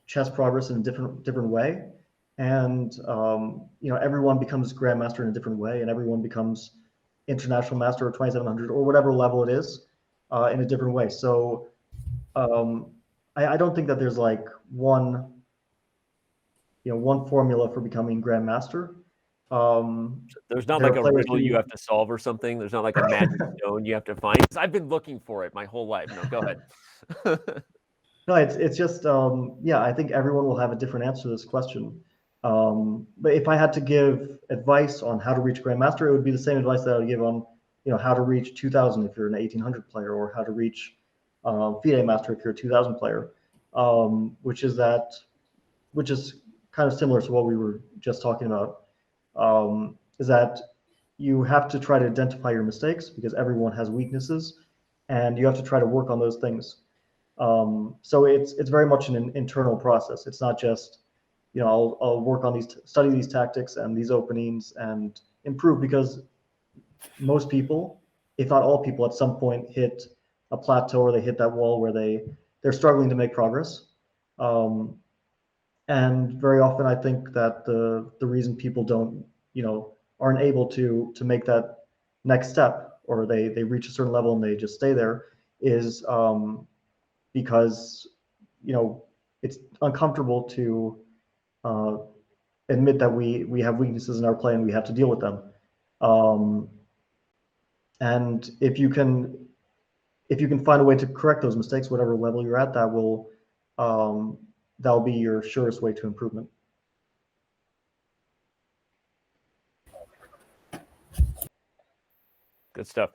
chess progress in a different way, and everyone becomes grandmaster in a different way, and everyone becomes international master or 2700 or whatever level it is in a different way. So I don't think that there's like one formula for becoming grandmaster. There's not like a riddle you have to solve or something. There's not like a magic stone you have to find. I've been looking for it my whole life. No, go ahead. No, it's just I think everyone will have a different answer to this question. But if I had to give advice on how to reach grandmaster, it would be the same advice that I would give on how to reach 2000 if you're an 1800 player, or how to reach FIDE master if you're a 2000 player, which is kind of similar to what we were just talking about. Is that you have to try to identify your mistakes because everyone has weaknesses, and you have to try to work on those things. So it's very much an internal process. It's not just I'll work on study these tactics and these openings and improve, because most people, if not all people, at some point hit a plateau or they hit that wall where they're struggling to make progress. And very often I think that the reason people don't, aren't able to make that next step, or they reach a certain level and they just stay there, is because it's uncomfortable to admit that we have weaknesses in our play and we have to deal with them. And if you can find a way to correct those mistakes, whatever level you're at, that'll be your surest way to improvement. Good stuff.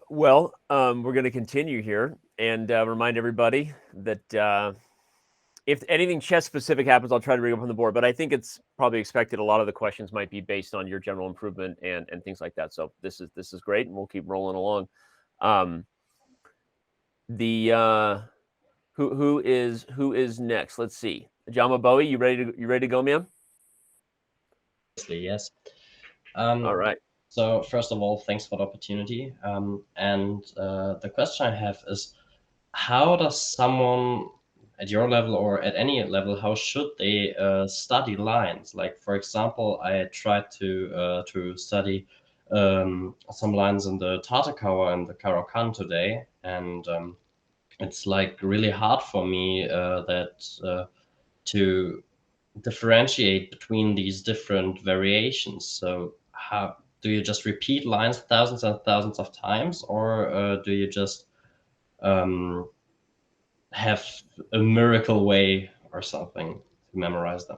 Well, we're going to continue here and remind everybody that if anything chess specific happens, I'll try to bring up on the board. But I think it's probably expected. A lot of the questions might be based on your general improvement and things like that. So this is great, and we'll keep rolling along. Who is next? Let's see. Jama Bowie, you ready to go, ma'am? Yes. All right. So first of all, thanks for the opportunity. And the question I have is, how does someone at your level or at any level, how should they study lines? Like, for example, I tried to study some lines in the Tatakawa and the Caro-Kann today, and it's like really hard for me to differentiate between these different variations. So how do you just repeat lines thousands and thousands of times, or do you just have a miracle way or something to memorize them?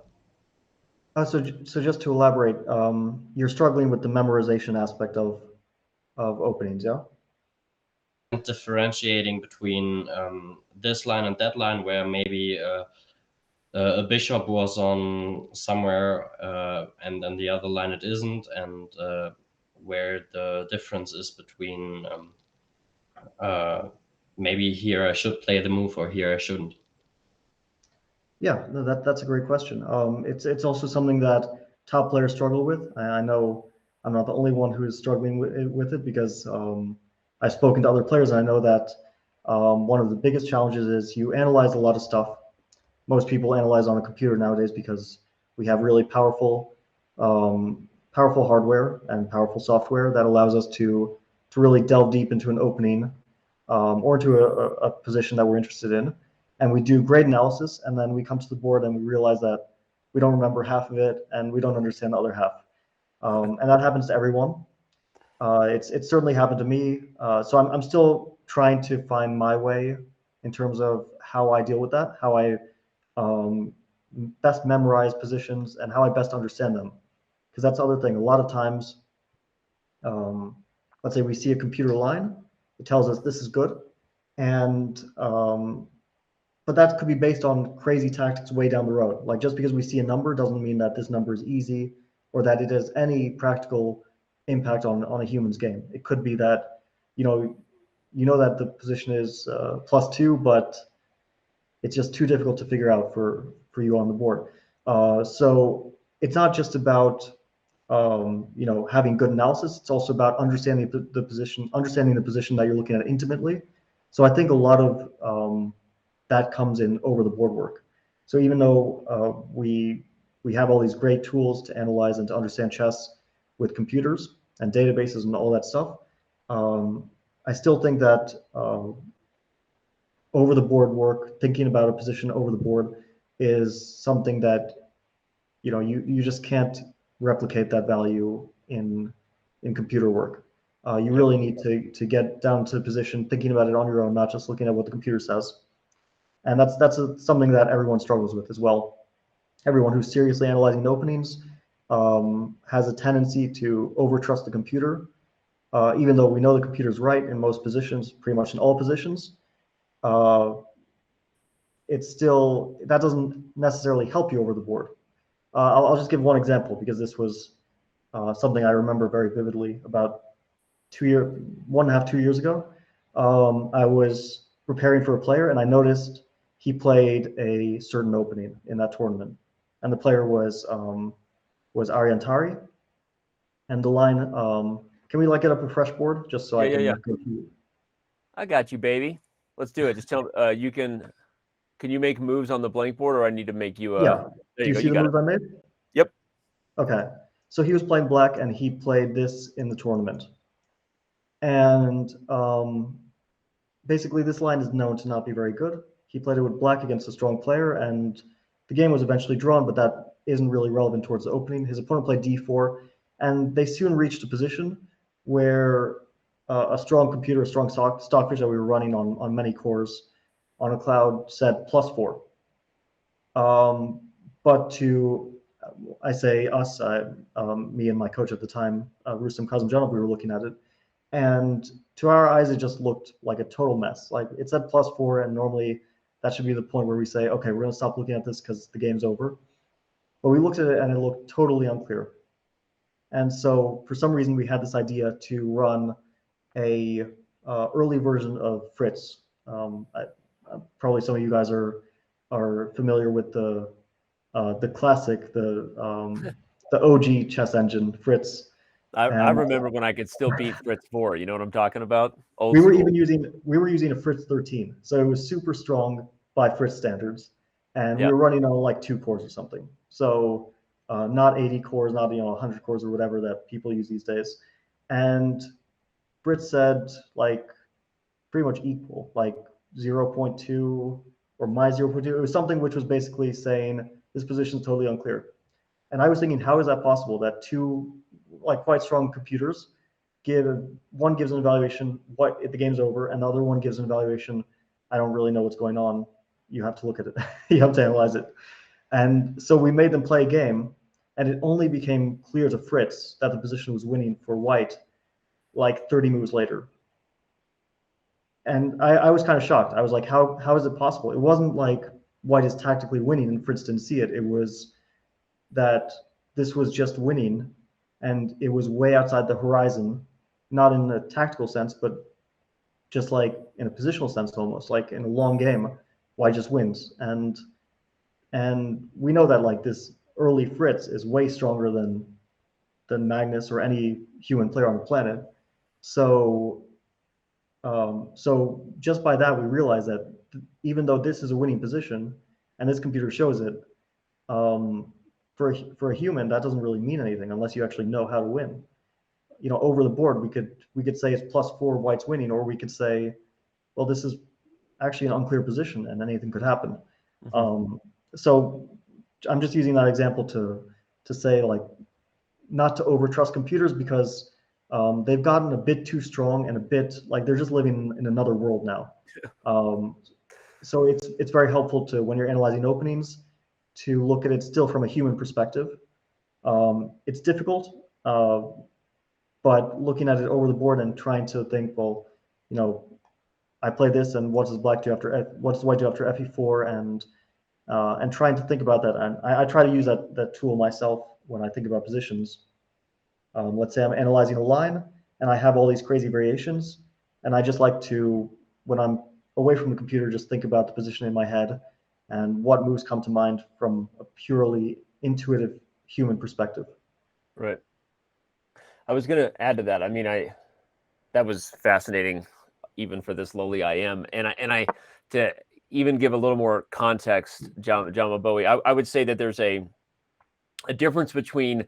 So just to elaborate, you're struggling with the memorization aspect of openings, yeah? Differentiating between this line and that line, where maybe a bishop was on somewhere and then the other line it isn't, and where the difference is between maybe here I should play the move or here I shouldn't. Yeah, no, that's a great question. It's also something that top players struggle with. I know I'm not the only one who is struggling with it, because I've spoken to other players, and I know that one of the biggest challenges is you analyze a lot of stuff. Most people analyze on a computer nowadays because we have really powerful hardware and powerful software that allows us to really delve deep into an opening or into a position that we're interested in. And we do great analysis, and then we come to the board and we realize that we don't remember half of it and we don't understand the other half. And that happens to everyone. It's certainly happened to me. So I'm still trying to find my way in terms of how I deal with that, how I best memorize positions and how I best understand them. Because that's the other thing. A lot of times, let's say we see a computer line, it tells us this is good, and but that could be based on crazy tactics way down the road. Like, just because we see a number doesn't mean that this number is easy or that it has any practical impact on a human's game. It could be that you know that the position is +2, but it's just too difficult to figure out for you on the board. So it's not just about having good analysis. It's also about understanding the position that you're looking at intimately. So I think a lot of that comes in over the board work. So even though we have all these great tools to analyze and to understand chess with computers and databases and all that stuff, I still think that over the board work, thinking about a position over the board, is something that you just can't replicate that value in computer work. You really need to get down to the position, thinking about it on your own, not just looking at what the computer says. And that's something that everyone struggles with as well. Everyone who's seriously analyzing openings has a tendency to overtrust the computer, even though we know the computer's right in most positions, pretty much in all positions. It's still, that doesn't necessarily help you over the board. I'll just give one example, because this was something I remember very vividly. About 2 years ago, I was preparing for a player, and I noticed he played a certain opening in that tournament, and the player was Ariantari, and the line. Can we get up a fresh board just so I can go through? I got you, baby. Let's do it. Just tell you can. Can you make moves on the blank board, or I need to make you? Yeah. Do you see the moves I made? Yep. Okay. So he was playing black, and he played this in the tournament. And basically, this line is known to not be very good. He played it with black against a strong player, and the game was eventually drawn, but that isn't really relevant towards the opening. His opponent played d4, and they soon reached a position where a strong computer, a strong stockfish that we were running on many cores on a cloud said +4. But to, I say us, me and my coach at the time, Rustam Kazımcanov, we were looking at it. And to our eyes, it just looked like a total mess. Like it said +4, and normally that should be the point where we say, okay, we're going to stop looking at this because the game's over. But we looked at it and it looked totally unclear. And so for some reason, we had this idea to run a early version of Fritz. Probably some of you guys are familiar with the classic, the OG chess engine, Fritz. I remember when I could still beat Fritz 4. You know what I'm talking about? We were using a Fritz 13, so it was super strong by Fritz standards, and we were running on like 2 cores or something. So not 80 cores, not 100 cores or whatever that people use these days. And Fritz said like pretty much equal, like 0.2 or -0.2. It was something which was basically saying this position is totally unclear. And I was thinking, how is that possible that two like quite strong computers one gives an evaluation what the game's over, and the other one gives an evaluation I don't really know what's going on, you have to look at it, you have to analyze it. And so we made them play a game, and it only became clear to Fritz that the position was winning for white like 30 moves later. And I was kind of shocked. I was like, how is it possible? It wasn't like white is tactically winning and Fritz didn't see it. It was that this was just winning, and it was way outside the horizon, not in a tactical sense, but just like in a positional sense, almost like in a long game, white just wins. And we know that like this early Fritz is way stronger than Magnus or any human player on the planet. So just by that, we realize that even though this is a winning position and this computer shows it, for a human, that doesn't really mean anything unless you actually know how to win. Over the board, we could say it's +4, white's winning, or we could say, well, this is actually an unclear position and anything could happen. Mm-hmm. So I'm just using that example to say, like, not to overtrust computers, because they've gotten a bit too strong and a bit like they're just living in another world now. So it's very helpful to, when you're analyzing openings, to look at it still from a human perspective. It's difficult, but looking at it over the board and trying to think, well, I play this, and what does black do after what does white do after FE4, and trying to think about that. And I try to use that tool myself when I think about positions. Let's say I'm analyzing a line and I have all these crazy variations, and I just like to, when I'm away from the computer, just think about the position in my head and what moves come to mind from a purely intuitive human perspective. Right. I was going to add to that. I mean, that was fascinating, even for this lowly IM. And I to even give a little more context, John Bowie, I would say that there's a difference between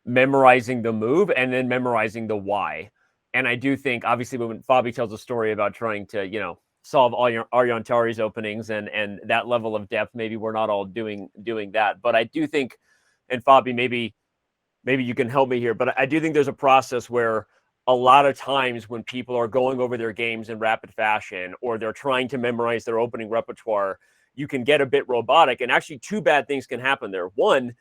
memorizing the move and then memorizing the why. And I do think, obviously, when Fabi tells a story about trying to, solve all your Argentari's openings and that level of depth, maybe we're not all doing that. But I do think, and Fabi, maybe you can help me here, but I do think there's a process where a lot of times when people are going over their games in rapid fashion, or they're trying to memorize their opening repertoire, you can get a bit robotic. And actually 2 bad things can happen there. One,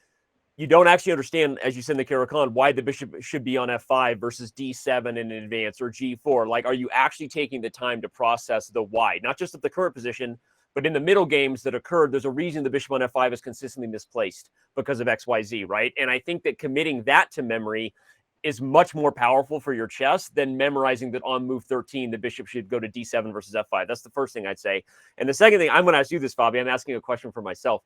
you don't actually understand, as you said in the Caracan, why the bishop should be on f5 versus d7 in advance, or g4. Like, are you actually taking the time to process the why? Not just at the current position, but in the middle games that occurred, there's a reason the bishop on f5 is consistently misplaced because of XYZ, right? And I think that committing that to memory is much more powerful for your chess than memorizing that on move 13, the bishop should go to d7 versus f5. That's the first thing I'd say. And the second thing, I'm going to ask you this, Fabi, I'm asking a question for myself,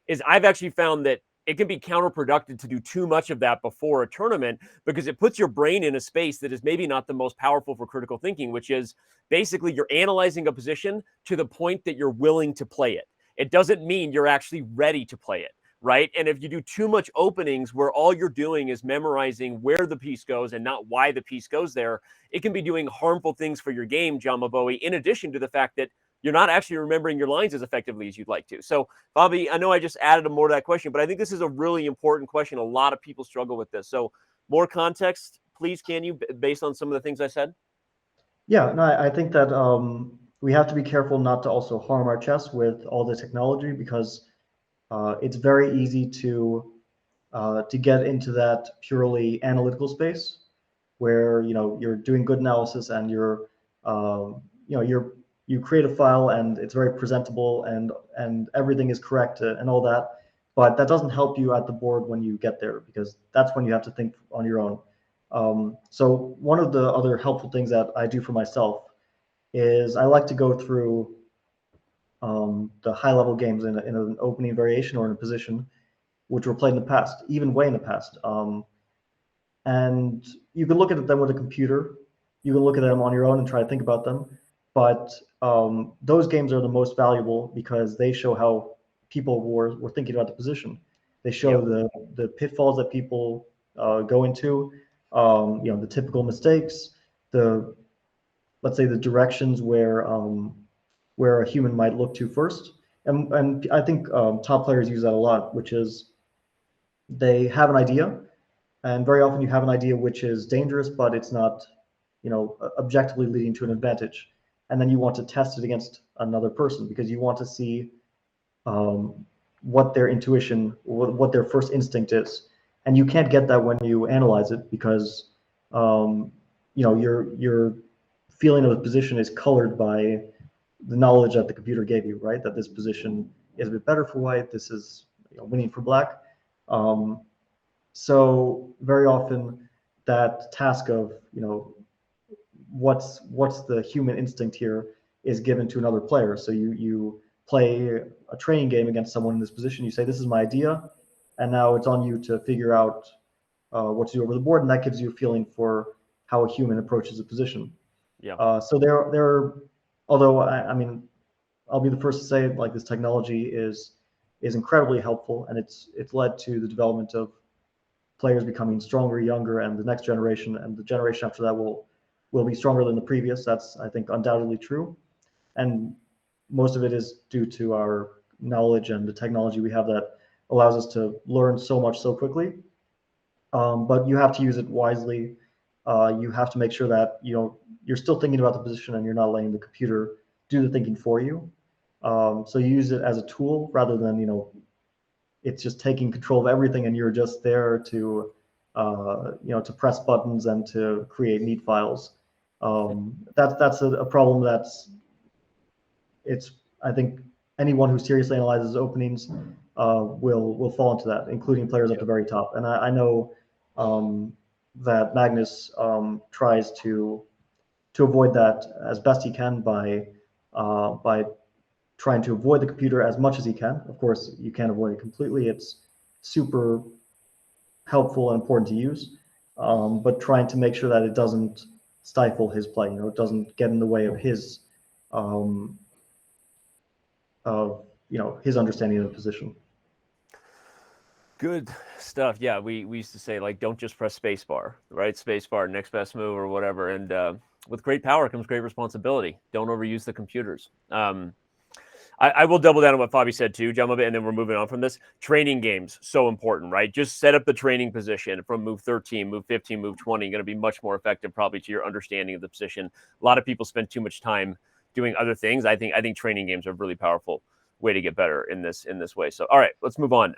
is I've actually found that it can be counterproductive to do too much of that before a tournament, because it puts your brain in a space that is maybe not the most powerful for critical thinking, which is basically you're analyzing a position to the point that you're willing to play it. It doesn't mean you're actually ready to play it, right? And if you do too much openings where all you're doing is memorizing where the piece goes and not why the piece goes there, it can be doing harmful things for your game, John Maboe, in addition to the fact that you're not actually remembering your lines as effectively as you'd like to. So, Bobby, I know I just added more to that question, but I think this is a really important question. A lot of people struggle with this. So more context, please, can you, based on some of the things I said? Yeah, no, I think that we have to be careful not to also harm our chess with all the technology, because it's very easy to get into that purely analytical space where you're doing good analysis and you create a file and it's very presentable and everything is correct and all that, but that doesn't help you at the board when you get there, because that's when you have to think on your own. So one of the other helpful things that I do for myself is I like to go through the high level games in an opening variation or in a position which were played in the past, even way in the past. And you can look at them with a computer. You can look at them on your own and try to think about them. But those games are the most valuable because they show how people were thinking about the position. They show the pitfalls that people go into, the typical mistakes, let's say the directions where a human might look to first. And I think top players use that a lot, which is they have an idea, and very often you have an idea which is dangerous, but it's not, objectively leading to an advantage. And then you want to test it against another person because you want to see what their intuition, what their first instinct is. And you can't get that when you analyze it because, your feeling of the position is colored by the knowledge that the computer gave you, right? That this position is a bit better for white. This is winning for black. So very often that task of, what's the human instinct here is given to another player. So you play a training game against someone in this position. You say, this is my idea. And now it's on you to figure out what to do over the board. And that gives you a feeling for how a human approaches a position. Yeah. So there, although I mean, I'll be the first to say, like, this technology is incredibly helpful, and it's led to the development of players becoming stronger, younger, and the next generation and the generation after that will be stronger than the previous. That's, I think, undoubtedly true, and most of it is due to our knowledge and the technology we have that allows us to learn so much so quickly. But you have to use it wisely. You have to make sure that you're still thinking about the position and you're not letting the computer do the thinking for you. So you use it as a tool rather than it's just taking control of everything and you're just there to to press buttons and to create neat files. That's a problem I think anyone who seriously analyzes openings will fall into that, including players at the very top. And I know that Magnus tries to avoid that as best he can by trying to avoid the computer as much as he can. Of course, you can't avoid it completely. It's super helpful and important to use, but trying to make sure that it doesn't stifle his play. It doesn't get in the way of his his understanding of the position. Good stuff. Yeah, we used to say, like, don't just press spacebar, right? Spacebar, next best move or whatever. And with great power comes great responsibility. Don't overuse the computers. I will double down on what Fabi said too, John, and then we're moving on from this. Training games, so important, right? Just set up the training position from move 13, move 15, move 20. Going to be much more effective probably to your understanding of the position. A lot of people spend too much time doing other things. I think training games are a really powerful way to get better in this way. So, all right, let's move on.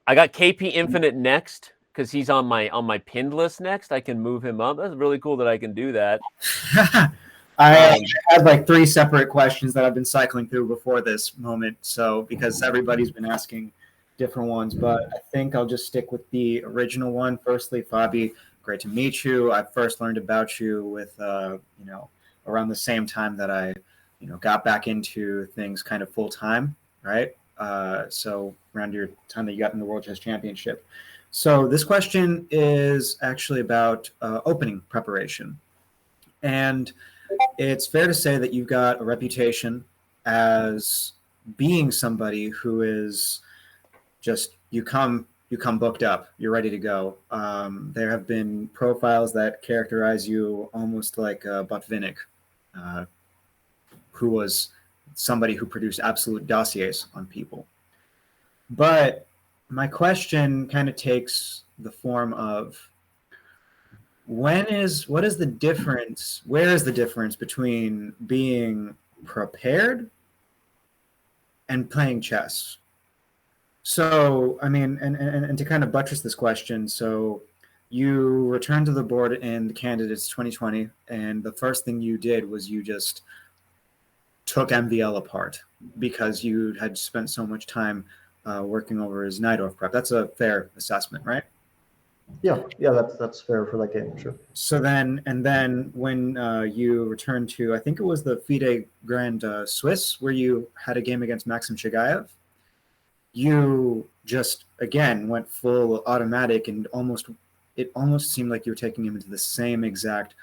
I got KP Infinite next because he's on my pinned list next. I can move him up. That's really cool that I can do that. I had like 3 separate questions that I've been cycling through before this moment. So because everybody's been asking different ones, but I think I'll just stick with the original one. Firstly, Fabi, great to meet you. I first learned about you with around the same time that I got back into things kind of full time, right? So around your time that you got in the World Chess Championship. So this question is actually about opening preparation. And it's fair to say that you've got a reputation as being somebody who is just you come booked up, you're ready to go. There have been profiles that characterize you almost like Botvinnik, who was somebody who produced absolute dossiers on people. But my question kind of takes the form of what is the difference? Where is the difference between being prepared and playing chess? So, I mean, and to kind of buttress this question, so you returned to the board in the candidates 2020, and the first thing you did was you just took MVL apart because you had spent so much time working over his Najdorf prep. That's a fair assessment, right? Yeah, that's fair for that game, sure. So then when you returned to, I think it was the FIDE Grand Swiss, where you had a game against Maxim Chagayev, you just again went full automatic, and it almost seemed like you were taking him into the same exact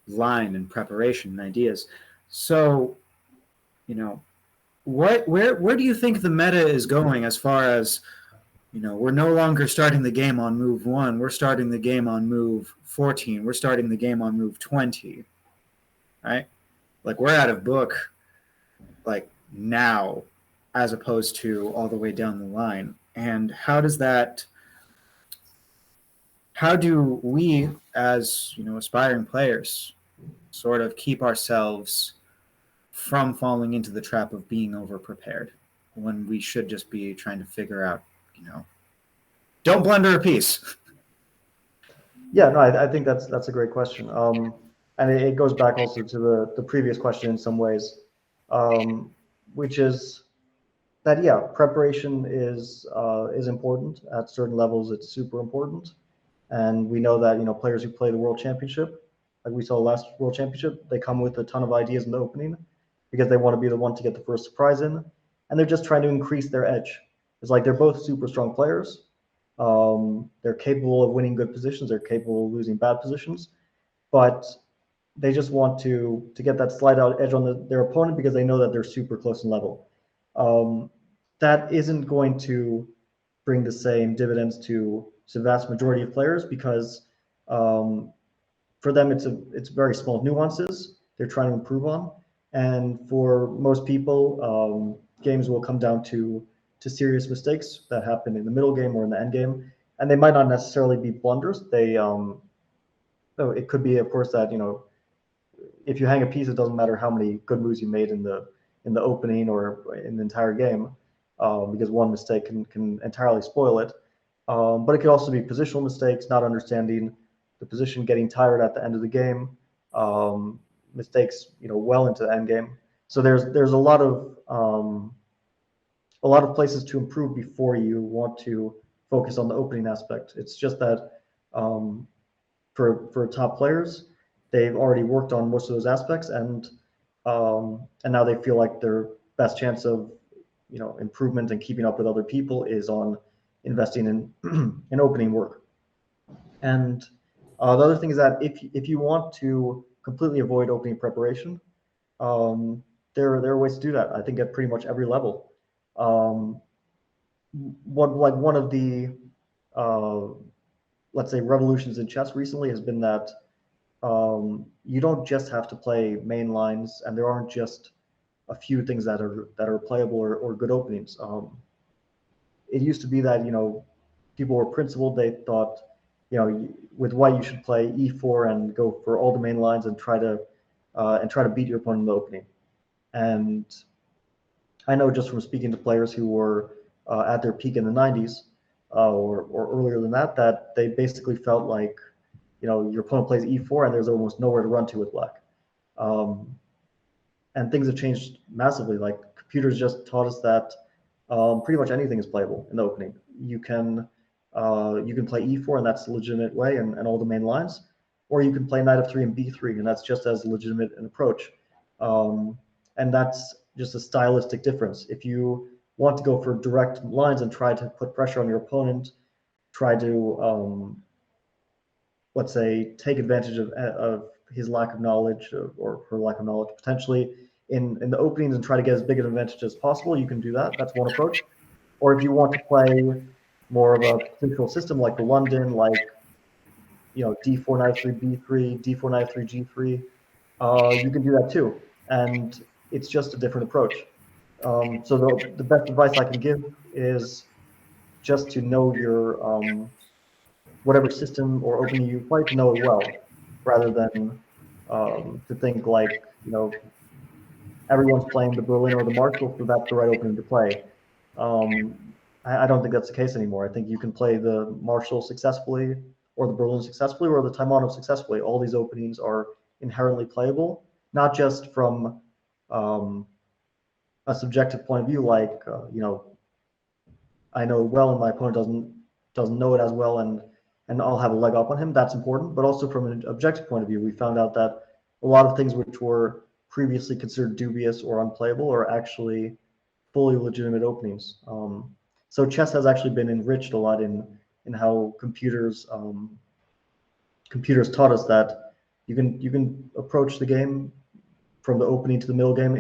line and preparation and ideas. So, where do you think the meta is going as far as, we're no longer starting the game on move 1, we're starting the game on move 14, we're starting the game on move 20, right? Like, we're out of book, like, now, as opposed to all the way down the line. And how do we, as, aspiring players, sort of keep ourselves from falling into the trap of being over-prepared when we should just be trying to figure out, don't blunder a piece. Yeah, no, I think that's a great question. And it goes back also to the previous question in some ways, which is that, yeah, preparation is important. At certain levels, it's super important. And we know that, players who play the World Championship, like we saw last World Championship, they come with a ton of ideas in the opening because they want to be the one to get the first surprise in. And they're just trying to increase their edge. It's like they're both super strong players. They're capable of winning good positions. They're capable of losing bad positions. But they just want to get that slide out edge on their opponent because they know that they're super close in level. That isn't going to bring the same dividends to the vast majority of players because for them it's very small nuances they're trying to improve on, and for most people games will come down to serious mistakes that happen in the middle game or in the end game, and they might not necessarily be blunders. It could be, of course, that if you hang a piece, it doesn't matter how many good moves you made in the opening or in the entire game, because one mistake can entirely spoil it. But it could also be positional mistakes, not understanding the position, getting tired at the end of the game, mistakes, well into the end game. So there's a lot of places to improve before you want to focus on the opening aspect. It's just that for top players, they've already worked on most of those aspects, and now they feel like their best chance of improvement and keeping up with other people is on investing in opening work. And the other thing is that if you want to completely avoid opening preparation, there are ways to do that. I think at pretty much every level. One of the let's say revolutions in chess recently has been that you don't just have to play main lines, and there aren't just a few things that are playable or good openings. It used to be that people were principled. They thought with white you should play e4 and go for all the main lines and try to beat your opponent in the opening. And I know just from speaking to players who were at their peak in the 90s or earlier than that they basically felt like your opponent plays e4 and there's almost nowhere to run to with black. And things have changed massively. Like, computers just taught us that pretty much anything is playable in the opening. You can play e4 and that's a legitimate way and all the main lines, or you can play knight f3 and b3 and that's just as legitimate an approach. And that's just a stylistic difference. If you want to go for direct lines and try to put pressure on your opponent, try to let's say take advantage of his lack of knowledge or her lack of knowledge potentially in the openings and try to get as big an advantage as possible, you can do that. That's one approach. Or if you want to play more of a control system like the London, like d4 knight 3 b3, d4 knight 3 g3, you can do that too, and it's just a different approach. So the best advice I can give is just to know your whatever system or opening you play, to know it well, rather than to think like everyone's playing the Berlin or the Marshall, so that's the right opening to play. I don't think that's the case anymore. I think you can play the Marshall successfully, or the Berlin successfully, or the Taimanov successfully. All these openings are inherently playable, not just from a subjective point of view, like I know it well and my opponent doesn't know it as well, and I'll have a leg up on him. That's important, but also from an objective point of view, we found out that a lot of things which were previously considered dubious or unplayable are actually fully legitimate openings. So chess has actually been enriched a lot in how computers taught us that you can approach the game from the opening to the middle game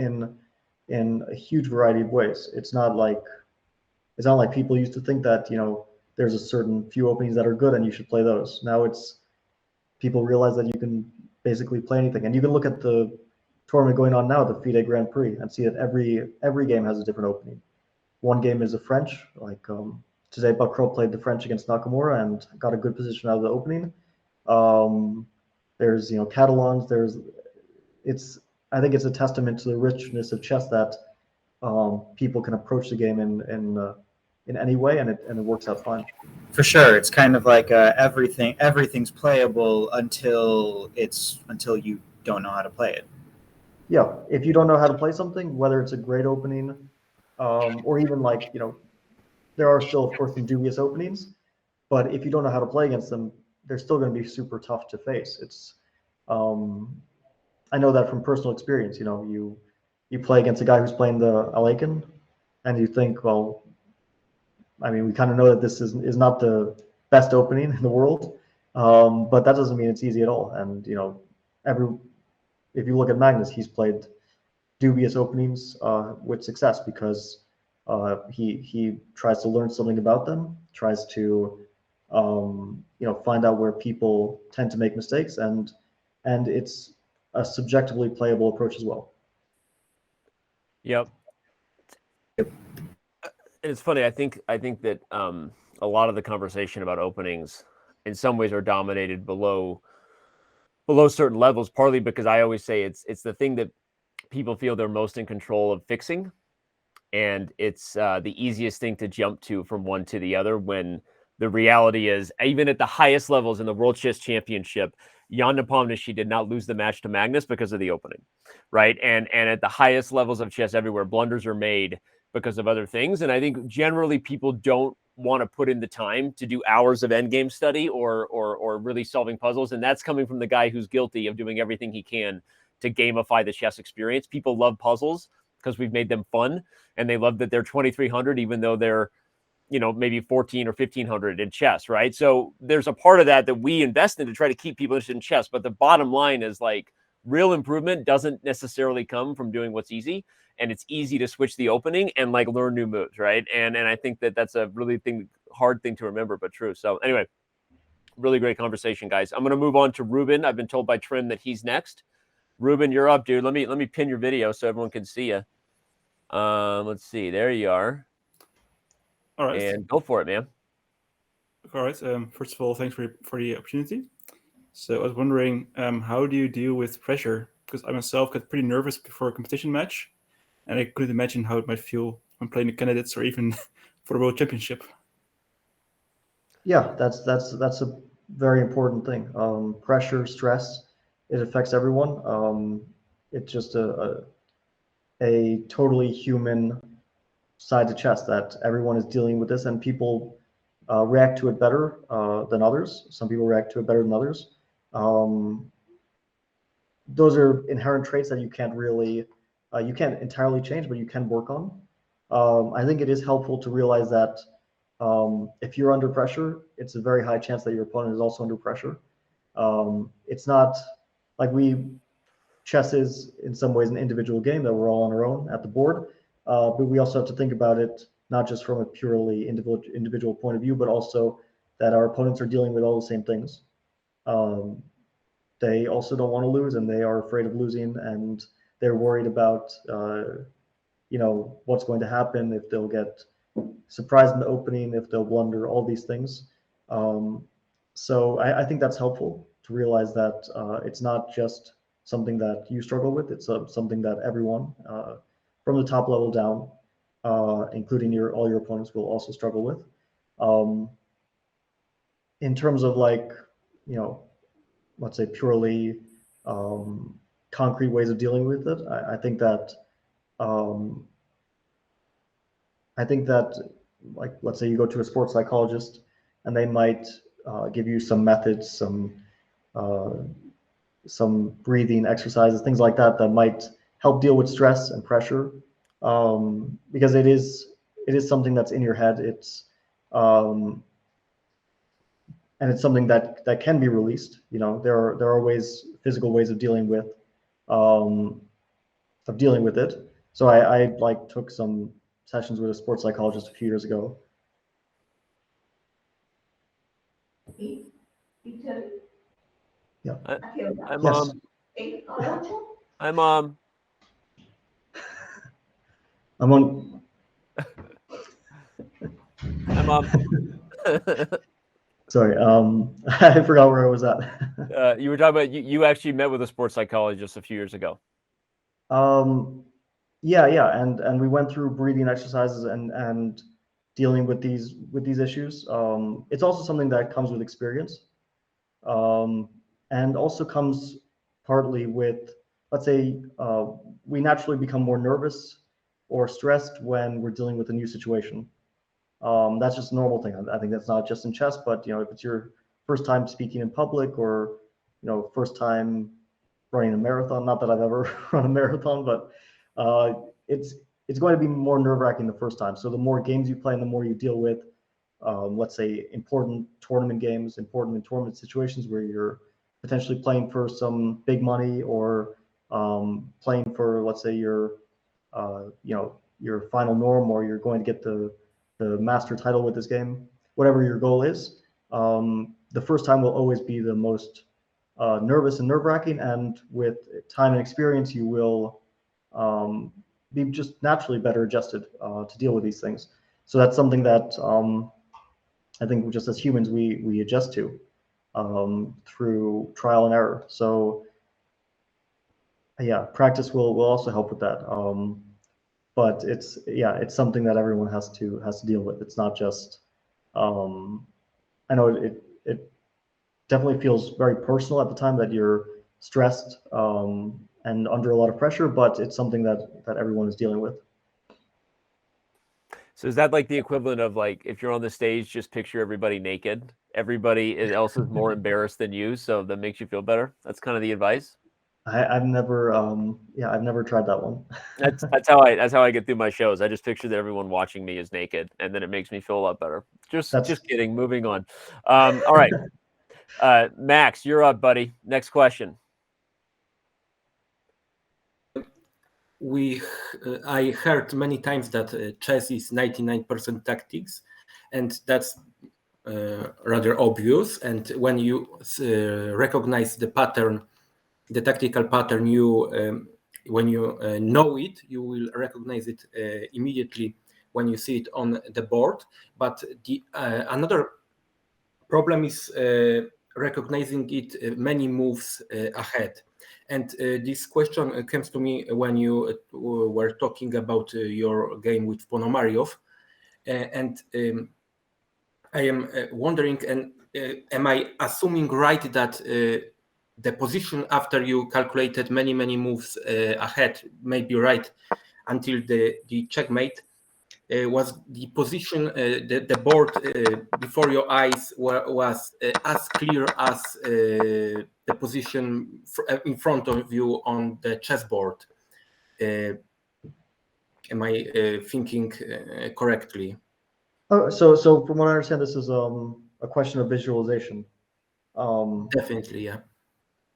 in a huge variety of ways. It's not like people used to think that there's a certain few openings that are good and you should play those. Now it's people realize that you can basically play anything, and you can look at the tournament going on now, the FIDE Grand Prix, and see that every game has a different opening. One game is a French, like today Bacro played the French against Nakamura and got a good position out of the opening. There's Catalans. I think it's a testament to the richness of chess that people can approach the game in any way, and it works out fine. For sure, it's kind of like everything's playable until you don't know how to play it. Yeah, if you don't know how to play something, whether it's a great opening, or even like there are still of course some dubious openings, but if you don't know how to play against them, they're still going to be super tough to face. It's I know that from personal experience. You play against a guy who's playing the Alekin, and you think, well, I mean, we kind of know that this is not the best opening in the world, but that doesn't mean it's easy at all. And if you look at Magnus, he's played dubious openings with success because he tries to learn something about them, tries to find out where people tend to make mistakes, and it's a subjectively playable approach as well. Yep. It's funny. I think that a lot of the conversation about openings in some ways are dominated below certain levels, partly because I always say it's the thing that people feel they're most in control of fixing, and it's the easiest thing to jump to from one to the other, when the reality is, even at the highest levels in the World Chess Championship, Jan Nepomniachtchi did not lose the match to Magnus because of the opening, right? And at the highest levels of chess everywhere, blunders are made because of other things. And I think generally people don't want to put in the time to do hours of endgame study or really solving puzzles. And that's coming from the guy who's guilty of doing everything he can to gamify the chess experience. People love puzzles because we've made them fun, and they love that they're 2,300, even though they're maybe 14 or 1,500 in chess, right? So there's a part of that we invest in to try to keep people interested in chess. But the bottom line is, like, real improvement doesn't necessarily come from doing what's easy, and it's easy to switch the opening and like learn new moves, right? And I think that's a really hard thing to remember, but true. So anyway, really great conversation, guys. I'm going to move on to Ruben. I've been told by Trim that he's next. Ruben, you're up, dude. Let me pin your video so everyone can see you. Let's see. There you are. All right. And go for it, man. All right. First of all, thanks for the opportunity. So I was wondering, how do you deal with pressure? Because I myself get pretty nervous before a competition match, and I couldn't imagine how it might feel when playing the candidates or even for the World Championship. Yeah, that's a very important thing. Pressure, stress, it affects everyone. It's just a totally human side to chess that everyone is dealing with this, and people react to it better than others. Some people react to it better than others. Those are inherent traits that you can't entirely change, but you can work on. I think it is helpful to realize that if you're under pressure, it's a very high chance that your opponent is also under pressure. It's not like chess is in some ways an individual game that we're all on our own at the board, but we also have to think about it not just from a purely individual point of view, but also that our opponents are dealing with all the same things. They also don't want to lose, and they are afraid of losing, and they're worried about what's going to happen, if they'll get surprised in the opening, if they'll blunder, all these things. So I think that's helpful to realize that it's not just something that you struggle with, it's something that everyone from the top level down, including all your opponents, will also struggle with. In terms of let's say purely concrete ways of dealing with it, I think that let's say you go to a sports psychologist and they might give you some methods, some breathing exercises, things like that might help deal with stress and pressure, because it is something that's in your head. And it's something that can be released. There are physical ways of dealing with it. So I took some sessions with a sports psychologist a few years ago. Yeah. I'm Yes. I'm I'm on. Sorry, I forgot where I was at. You were talking about you actually met with a sports psychologist a few years ago. Yeah, and we went through breathing exercises and dealing with these issues. It's also something that comes with experience, and also comes partly with, let's say, we naturally become more nervous or stressed when we're dealing with a new situation. That's just a normal thing. I think that's not just in chess, but if it's your first time speaking in public, or first time running a marathon. Not that I've ever run a marathon, but it's going to be more nerve-wracking the first time. So the more games you play and the more you deal with, let's say, important tournament games, important in tournament situations where you're potentially playing for some big money, or playing for, let's say, your final norm, or you're going to get the master title with this game, whatever your goal is. The first time will always be the most nervous and nerve-wracking, and with time and experience, you will be just naturally better adjusted to deal with these things. So that's something that I think just as humans we adjust to through trial and error. So yeah, practice will also help with that. But it's something that everyone has to deal with. It's not just I know it definitely feels very personal at the time that you're stressed and under a lot of pressure, but it's something that everyone is dealing with. So is that like the equivalent of, like, if you're on the stage, just picture everybody naked? Everybody else is more embarrassed than you, so that makes you feel better? That's kind of the advice? I've never tried that one. That's how I get through my shows. I just picture that everyone watching me is naked, and then it makes me feel a lot better. Just kidding. Moving on. All right. Max, you're up, buddy. Next question. I heard many times that chess is 99% tactics, and that's rather obvious. And when you recognize the pattern, the tactical pattern, when you know it, you will recognize it immediately when you see it on the board. But the another problem is recognizing it many moves ahead. And this question comes to me when you were talking about your game with Ponomariov. And I am wondering, and am I assuming right that the position after you calculated many moves ahead may be right until the checkmate, was the position, the board before your eyes was as clear as the position in front of you on the chessboard? Am I thinking correctly? Oh, so from what I understand, this is a question of visualization. Definitely, yeah.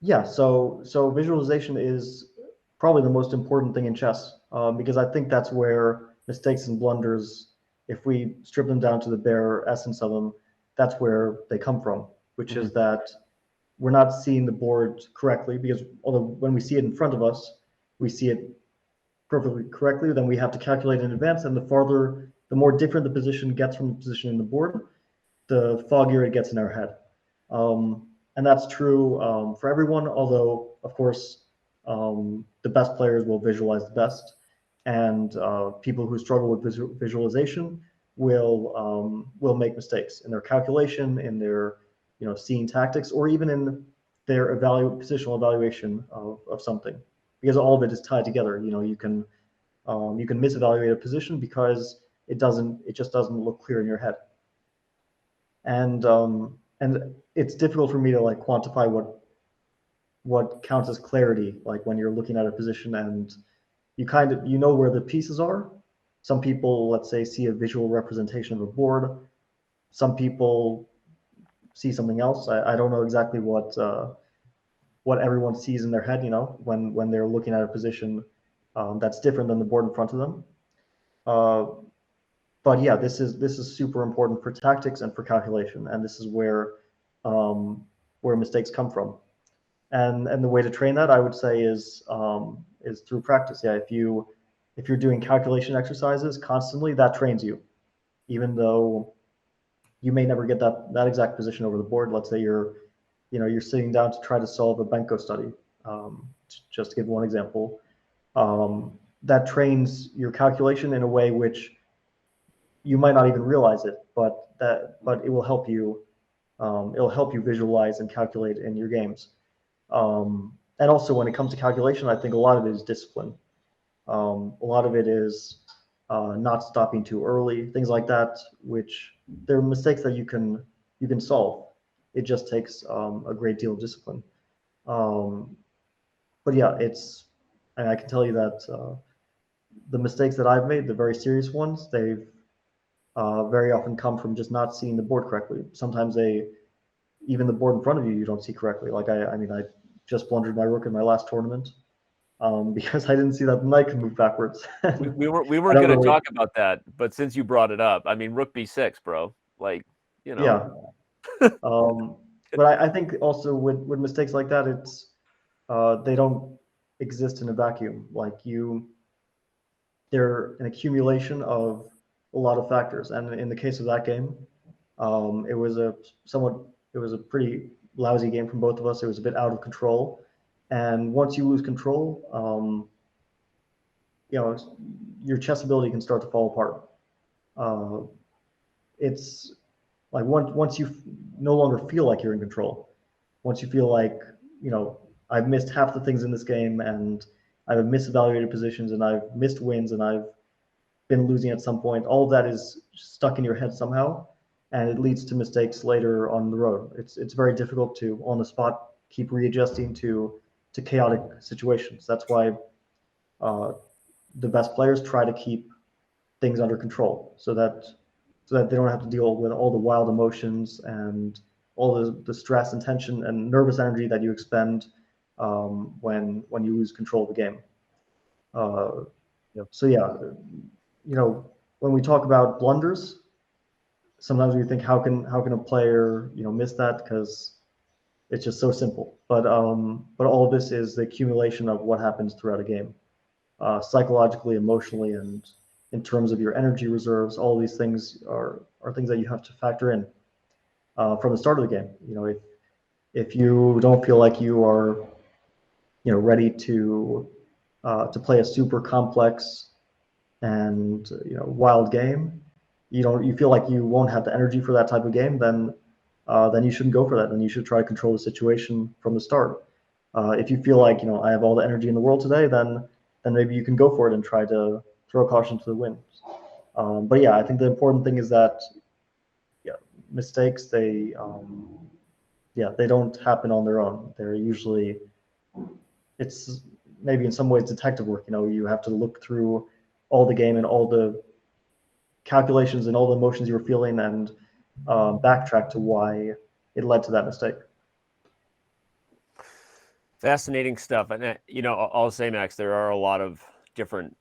Yeah, so visualization is probably the most important thing in chess, because I think that's where mistakes and blunders if we strip them down to the bare essence of them, that's where they come from, which is that we're not seeing the board correctly, because although when we see it in front of us, we see it perfectly correctly, then we have to calculate in advance, and the more different the position gets from the position in the board, the foggier it gets in our head. And that's true for everyone, although, of course, the best players will visualize the best, and people who struggle with visualization will make mistakes in their calculation, in their seeing tactics, or even in their positional evaluation of something, because all of it is tied together. You can misevaluate a position because it just doesn't look clear in your head, and it's difficult for me to like quantify what counts as clarity, like when you're looking at a position and you know where the pieces are. Some people, let's say, see a visual representation of a board. Some people see something else. I don't know exactly what everyone sees in their head, when they're looking at a position that's different than the board in front of them. But yeah, this is super important for tactics and for calculation, and this is where mistakes come from. And the way to train that, I would say, is through practice. Yeah, if you're doing calculation exercises constantly, that trains you, even though you may never get that exact position over the board. Let's say you're sitting down to try to solve a Benko study, just to give one example. That trains your calculation in a way which you might not even realize it, but it will help you. It'll help you visualize and calculate in your games. And also, when it comes to calculation, I think a lot of it is discipline. A lot of it is not stopping too early, things like that, which they're mistakes that you can solve. It just takes a great deal of discipline. But yeah, and I can tell you that the mistakes that I've made, the very serious ones, they've very often come from just not seeing the board correctly. Sometimes even the board in front of you don't see correctly. Like I just blundered my rook in my last tournament because I didn't see that the knight could move backwards. we weren't going to talk about that, but since you brought it up, I mean, rook b6, bro. Like, Yeah. But I think also with mistakes like that, it's they don't exist in a vacuum. Like they're an accumulation of a lot of factors. And in the case of that game, it was a pretty lousy game from both of us. It was a bit out of control. And once you lose control, your chess ability can start to fall apart. It's like once you no longer feel like you're in control, once you feel like, I've missed half the things in this game, and I've misevaluated positions, and I've missed wins, and I've been losing at some point, all of that is stuck in your head somehow, and it leads to mistakes later on the road. It's very difficult to, on the spot, keep readjusting to chaotic situations. That's why the best players try to keep things under control, so that they don't have to deal with all the wild emotions and all the stress and tension and nervous energy that you expend when you lose control of the game. So yeah, when we talk about blunders, sometimes we think, how can a player miss that, because it's just so simple. But all of this is the accumulation of what happens throughout a game, psychologically, emotionally, and in terms of your energy reserves. All these things are things that you have to factor in from the start of the game. If you don't feel like you are ready to play a super complex and wild game, you feel like you won't have the energy for that type of game, then you shouldn't go for that. Then you should try to control the situation from the start. If you feel like I have all the energy in the world today, then maybe you can go for it and try to throw caution to the wind. But yeah, I think the important thing is that mistakes, they don't happen on their own. They're usually, it's maybe in some ways detective work. You have to look through all the game and all the calculations and all the emotions you were feeling, and backtrack to why it led to that mistake. Fascinating stuff. And I'll say, Max, there are a lot of different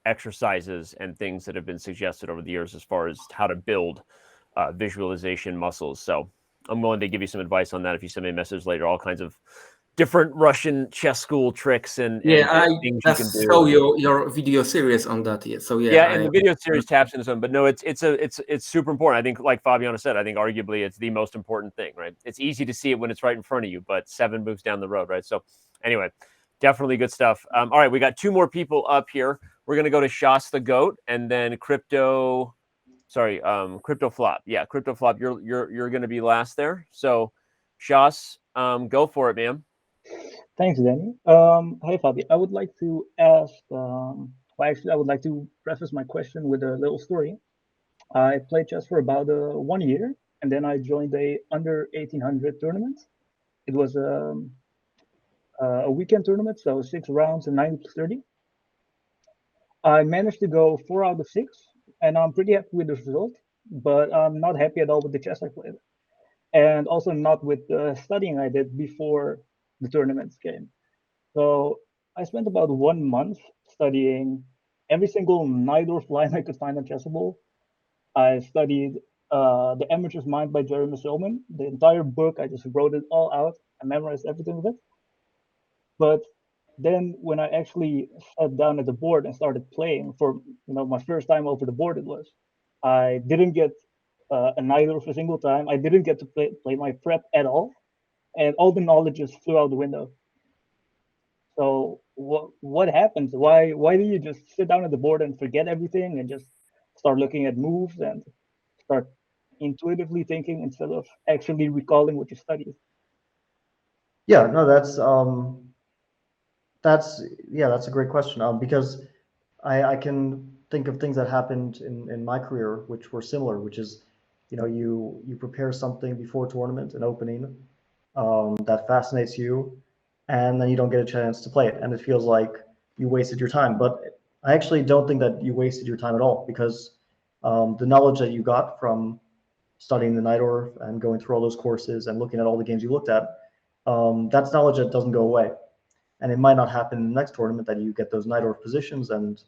exercises and things that have been suggested over the years as far as how to build visualization muscles. So I'm willing to give you some advice on that if you send me a message later. All kinds of different Russian chess school tricks and I things you can just do. saw your video series on that. Yeah, so And the video series taps into some, but no, it's super important. I think, like Fabiano said, I think arguably it's the most important thing, right? It's easy to see it when it's right in front of you, but 7 moves down the road, right? So anyway, definitely good stuff. All right, we got 2 more people up here. We're gonna go to Shas the Goat and then Crypto Flop. Yeah, Crypto Flop. You're gonna be last there. So Shas, go for it, man. Thanks, Danny. Hi, Fabi. I would like to ask, I would like to preface my question with a little story. I played chess for about 1 year, and then I joined a under 1800 tournament. It was a weekend tournament, so 6 rounds and 90+30. I managed to go 4 out of 6, and I'm pretty happy with the result, but I'm not happy at all with the chess I played, and also not with the studying I did before the tournaments came. So I spent about 1 month studying every single Najdorf line I could find on Chessable. I studied The Amateur's Mind by Jeremy Silman, the entire book. I just wrote it all out. I memorized everything of it. But then when I actually sat down at the board and started playing for my first time over the board, I didn't get a Najdorf a single time. I didn't get to play my prep at all, and all the knowledge just flew out the window. So what happens? Why do you just sit down at the board and forget everything and just start looking at moves and start intuitively thinking instead of actually recalling what you studied? Yeah, no, that's a great question. Because I can think of things that happened in my career which were similar, which is, you prepare something before a tournament, an opening, that fascinates you, and then you don't get a chance to play it, and it feels like you wasted your time. But I actually don't think that you wasted your time at all, because the knowledge that you got from studying the Najdorf and going through all those courses and looking at all the games you looked at, that's knowledge that doesn't go away. And it might not happen in the next tournament that you get those Najdorf positions and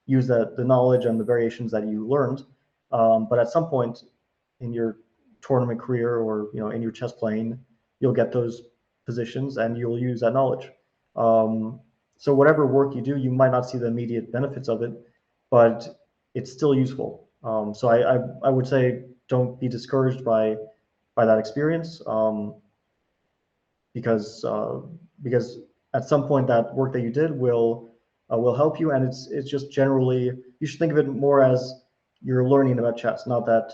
use the knowledge and the variations that you learned. But at some point in your tournament career, or in your chess playing, you'll get those positions and you'll use that knowledge. So whatever work you do, you might not see the immediate benefits of it, but it's still useful. So I would say don't be discouraged by that experience, because at some point that work that you did will help you, and it's just generally, you should think of it more as you're learning about chess, not that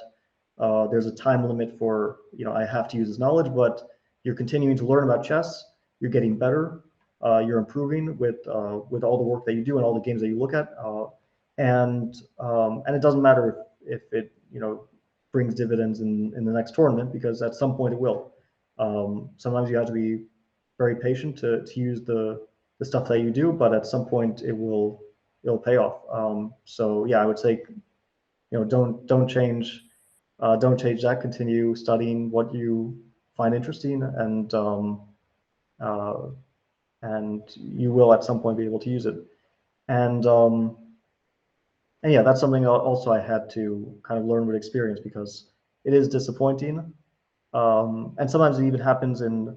there's a time limit for I have to use this knowledge, but you're continuing to learn about chess. You're getting better. You're improving with all the work that you do and all the games that you look at, and it doesn't matter if it brings dividends in the next tournament, because at some point it will. Sometimes you have to be very patient to use the stuff that you do, but at some point it'll pay off. So yeah, I would say don't change that. Continue studying what you find interesting, and you will at some point be able to use it. And yeah, that's something also I had to kind of learn with experience, because it is disappointing, and sometimes it even happens in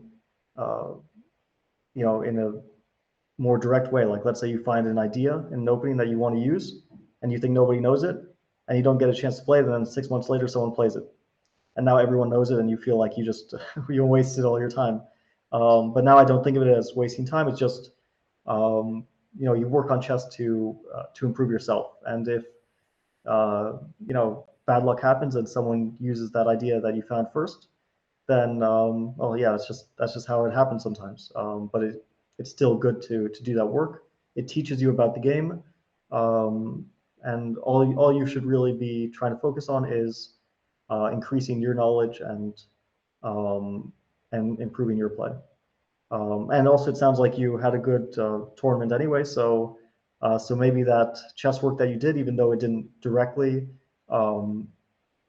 in a more direct way. Like, let's say you find an idea in an opening that you want to use, and you think nobody knows it, and you don't get a chance to play it, and then 6 months later someone plays it, and now everyone knows it, and you feel like you just you wasted all your time. But now I don't think of it as wasting time. It's just you work on chess to improve yourself, and if bad luck happens and someone uses that idea that you found first, then well, yeah, that's just how it happens sometimes. But it's still good to do that work. It teaches you about the game, and all you should really be trying to focus on is increasing your knowledge and improving your play. And also, it sounds like you had a good tournament anyway, so maybe that chess work that you did, even though it didn't directly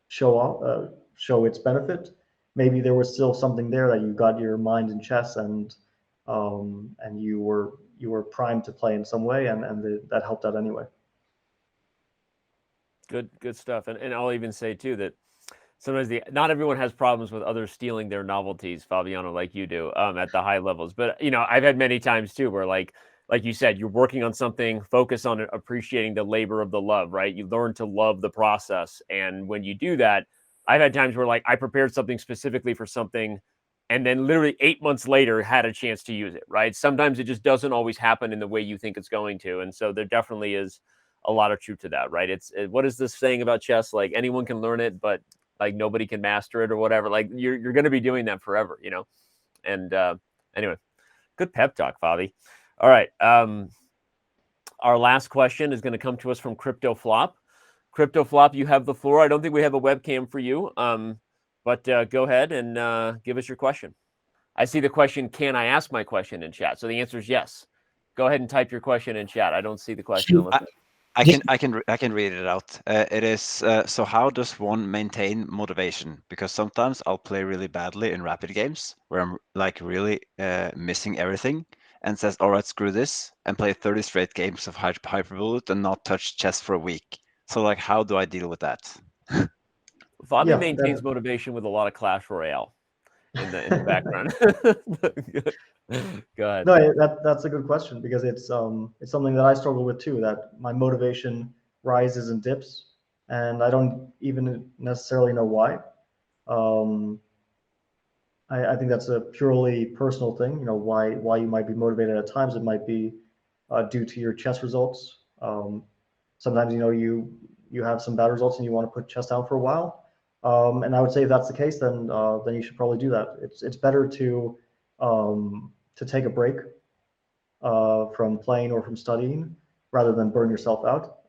show its benefit, maybe there was still something there that you got your mind in chess, and you were primed to play in some way, and that helped out anyway. Good stuff. And I'll even say too that sometimes not everyone has problems with others stealing their novelties, Fabiano, like you do, at the high levels. But I've had many times too where like you said, you're working on something, focus on appreciating the labor of the love, right? You learn to love the process. And when you do that, I've had times where like I prepared something specifically for something and then literally 8 months later had a chance to use it, right? Sometimes it just doesn't always happen in the way you think it's going to. And so there definitely is a lot of truth to that, right? What is this saying about chess? Like anyone can learn it, but like nobody can master it or whatever. Like you're going to be doing that forever, And anyway, good pep talk, Fabi. All right. Our last question is going to come to us from Crypto Flop. Crypto Flop, you have the floor. I don't think we have a webcam for you, but go ahead and give us your question. I see the question, can I ask my question in chat? So the answer is yes. Go ahead and type your question in chat. I don't see the question. I can read it out. It is so how does one maintain motivation? Because sometimes I'll play really badly in rapid games where I'm like really missing everything and says, all right, screw this, and play 30 straight games of Hyperbullet and not touch chess for a week. So like, how do I deal with that? Fabi maintains motivation with a lot of Clash Royale in the background. Go ahead. No, that's a good question because it's something that I struggle with too. That my motivation rises and dips, and I don't even necessarily know why. I think that's a purely personal thing. Why you might be motivated at times. It might be due to your chess results. Sometimes you have some bad results and you want to put chess down for a while. And I would say if that's the case, then you should probably do that. It's better to take a break from playing or from studying rather than burn yourself out.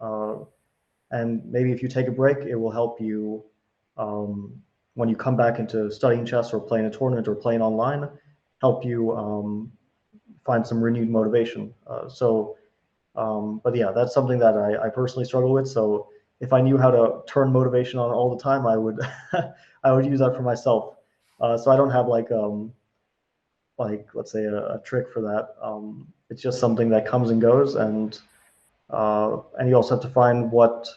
And maybe if you take a break, it will help you when you come back into studying chess or playing a tournament or playing online, help you find some renewed motivation. But yeah, that's something that I personally struggle with. So if I knew how to turn motivation on all the time, I would I would use that for myself. So I don't have like let's say a trick for that. It's just something that comes and goes, and you also have to find what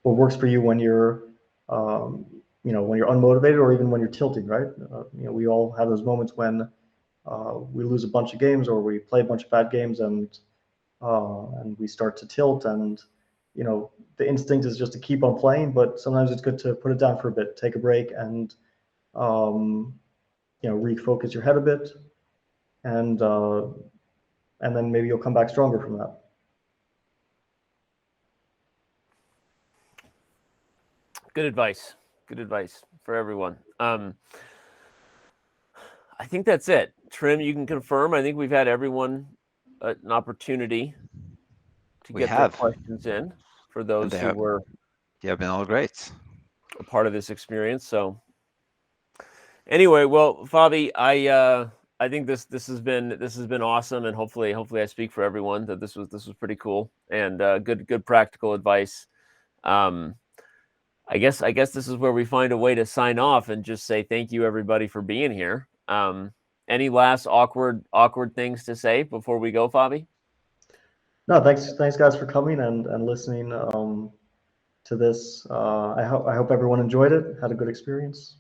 works for you when you're when you're unmotivated or even when you're tilting, right? We all have those moments when we lose a bunch of games or we play a bunch of bad games and we start to tilt, and the instinct is just to keep on playing, but sometimes it's good to put it down for a bit, take a break, and refocus your head a bit, and then maybe you'll come back stronger from that. Good advice. Good advice for everyone. I think that's it. Trim, you can confirm. I think we've had everyone an opportunity to get their questions in for those who were. They have been all great. A part of this experience. So anyway, well, Fabi, I think this has been awesome, and hopefully I speak for everyone that this was pretty cool and good practical advice. I guess this is where we find a way to sign off and just say thank you everybody for being here. Any last awkward things to say before we go, Fabi? No, thanks guys for coming and listening to this. I hope everyone enjoyed it, had a good experience.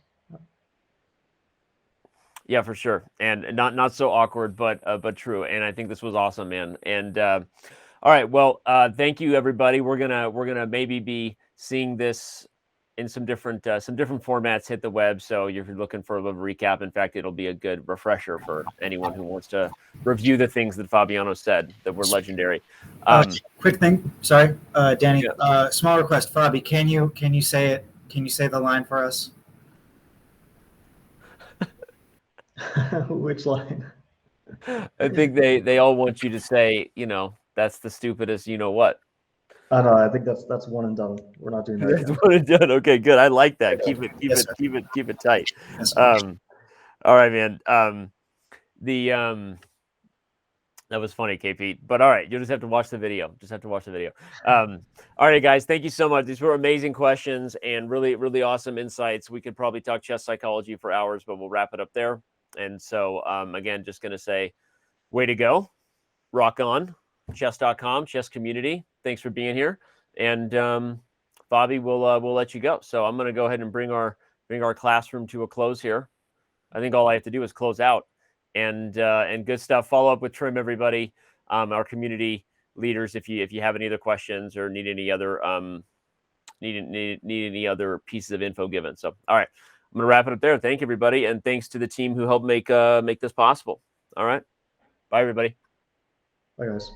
Yeah, for sure, and not so awkward, but true. And I think this was awesome, man. And all right, well, thank you everybody. We're gonna maybe be seeing this in some different formats hit the web. So if you're looking for a little recap, in fact, it'll be a good refresher for anyone who wants to review the things that Fabiano said that were legendary. Quick thing, sorry, Danny. Yeah. Small request, Fabi. Can you say it? Can you say the line for us? Which line? I think they all want you to say, that's the stupidest, what. I know. I think that's one and done. We're not doing that. That's one and done. Okay, good. I like that. Keep it tight. Yes, all right, man. That was funny, KP. But all right, you'll just have to watch the video. All right, guys. Thank you so much. These were amazing questions and really, really awesome insights. We could probably talk chess psychology for hours, but we'll wrap it up there. And so, again, just going to say, way to go. Rock on. Chess.com, chess community. Thanks for being here. And Fabi, we'll let you go. So I'm going to go ahead and bring our classroom to a close here. I think all I have to do is close out, and good stuff. Follow up with Trim, everybody, our community leaders, if you have any other questions or need any other need any other pieces of info given. So, all right, I'm going to wrap it up there. Thank everybody, and thanks to the team who helped make this possible. All right, bye everybody. Bye guys.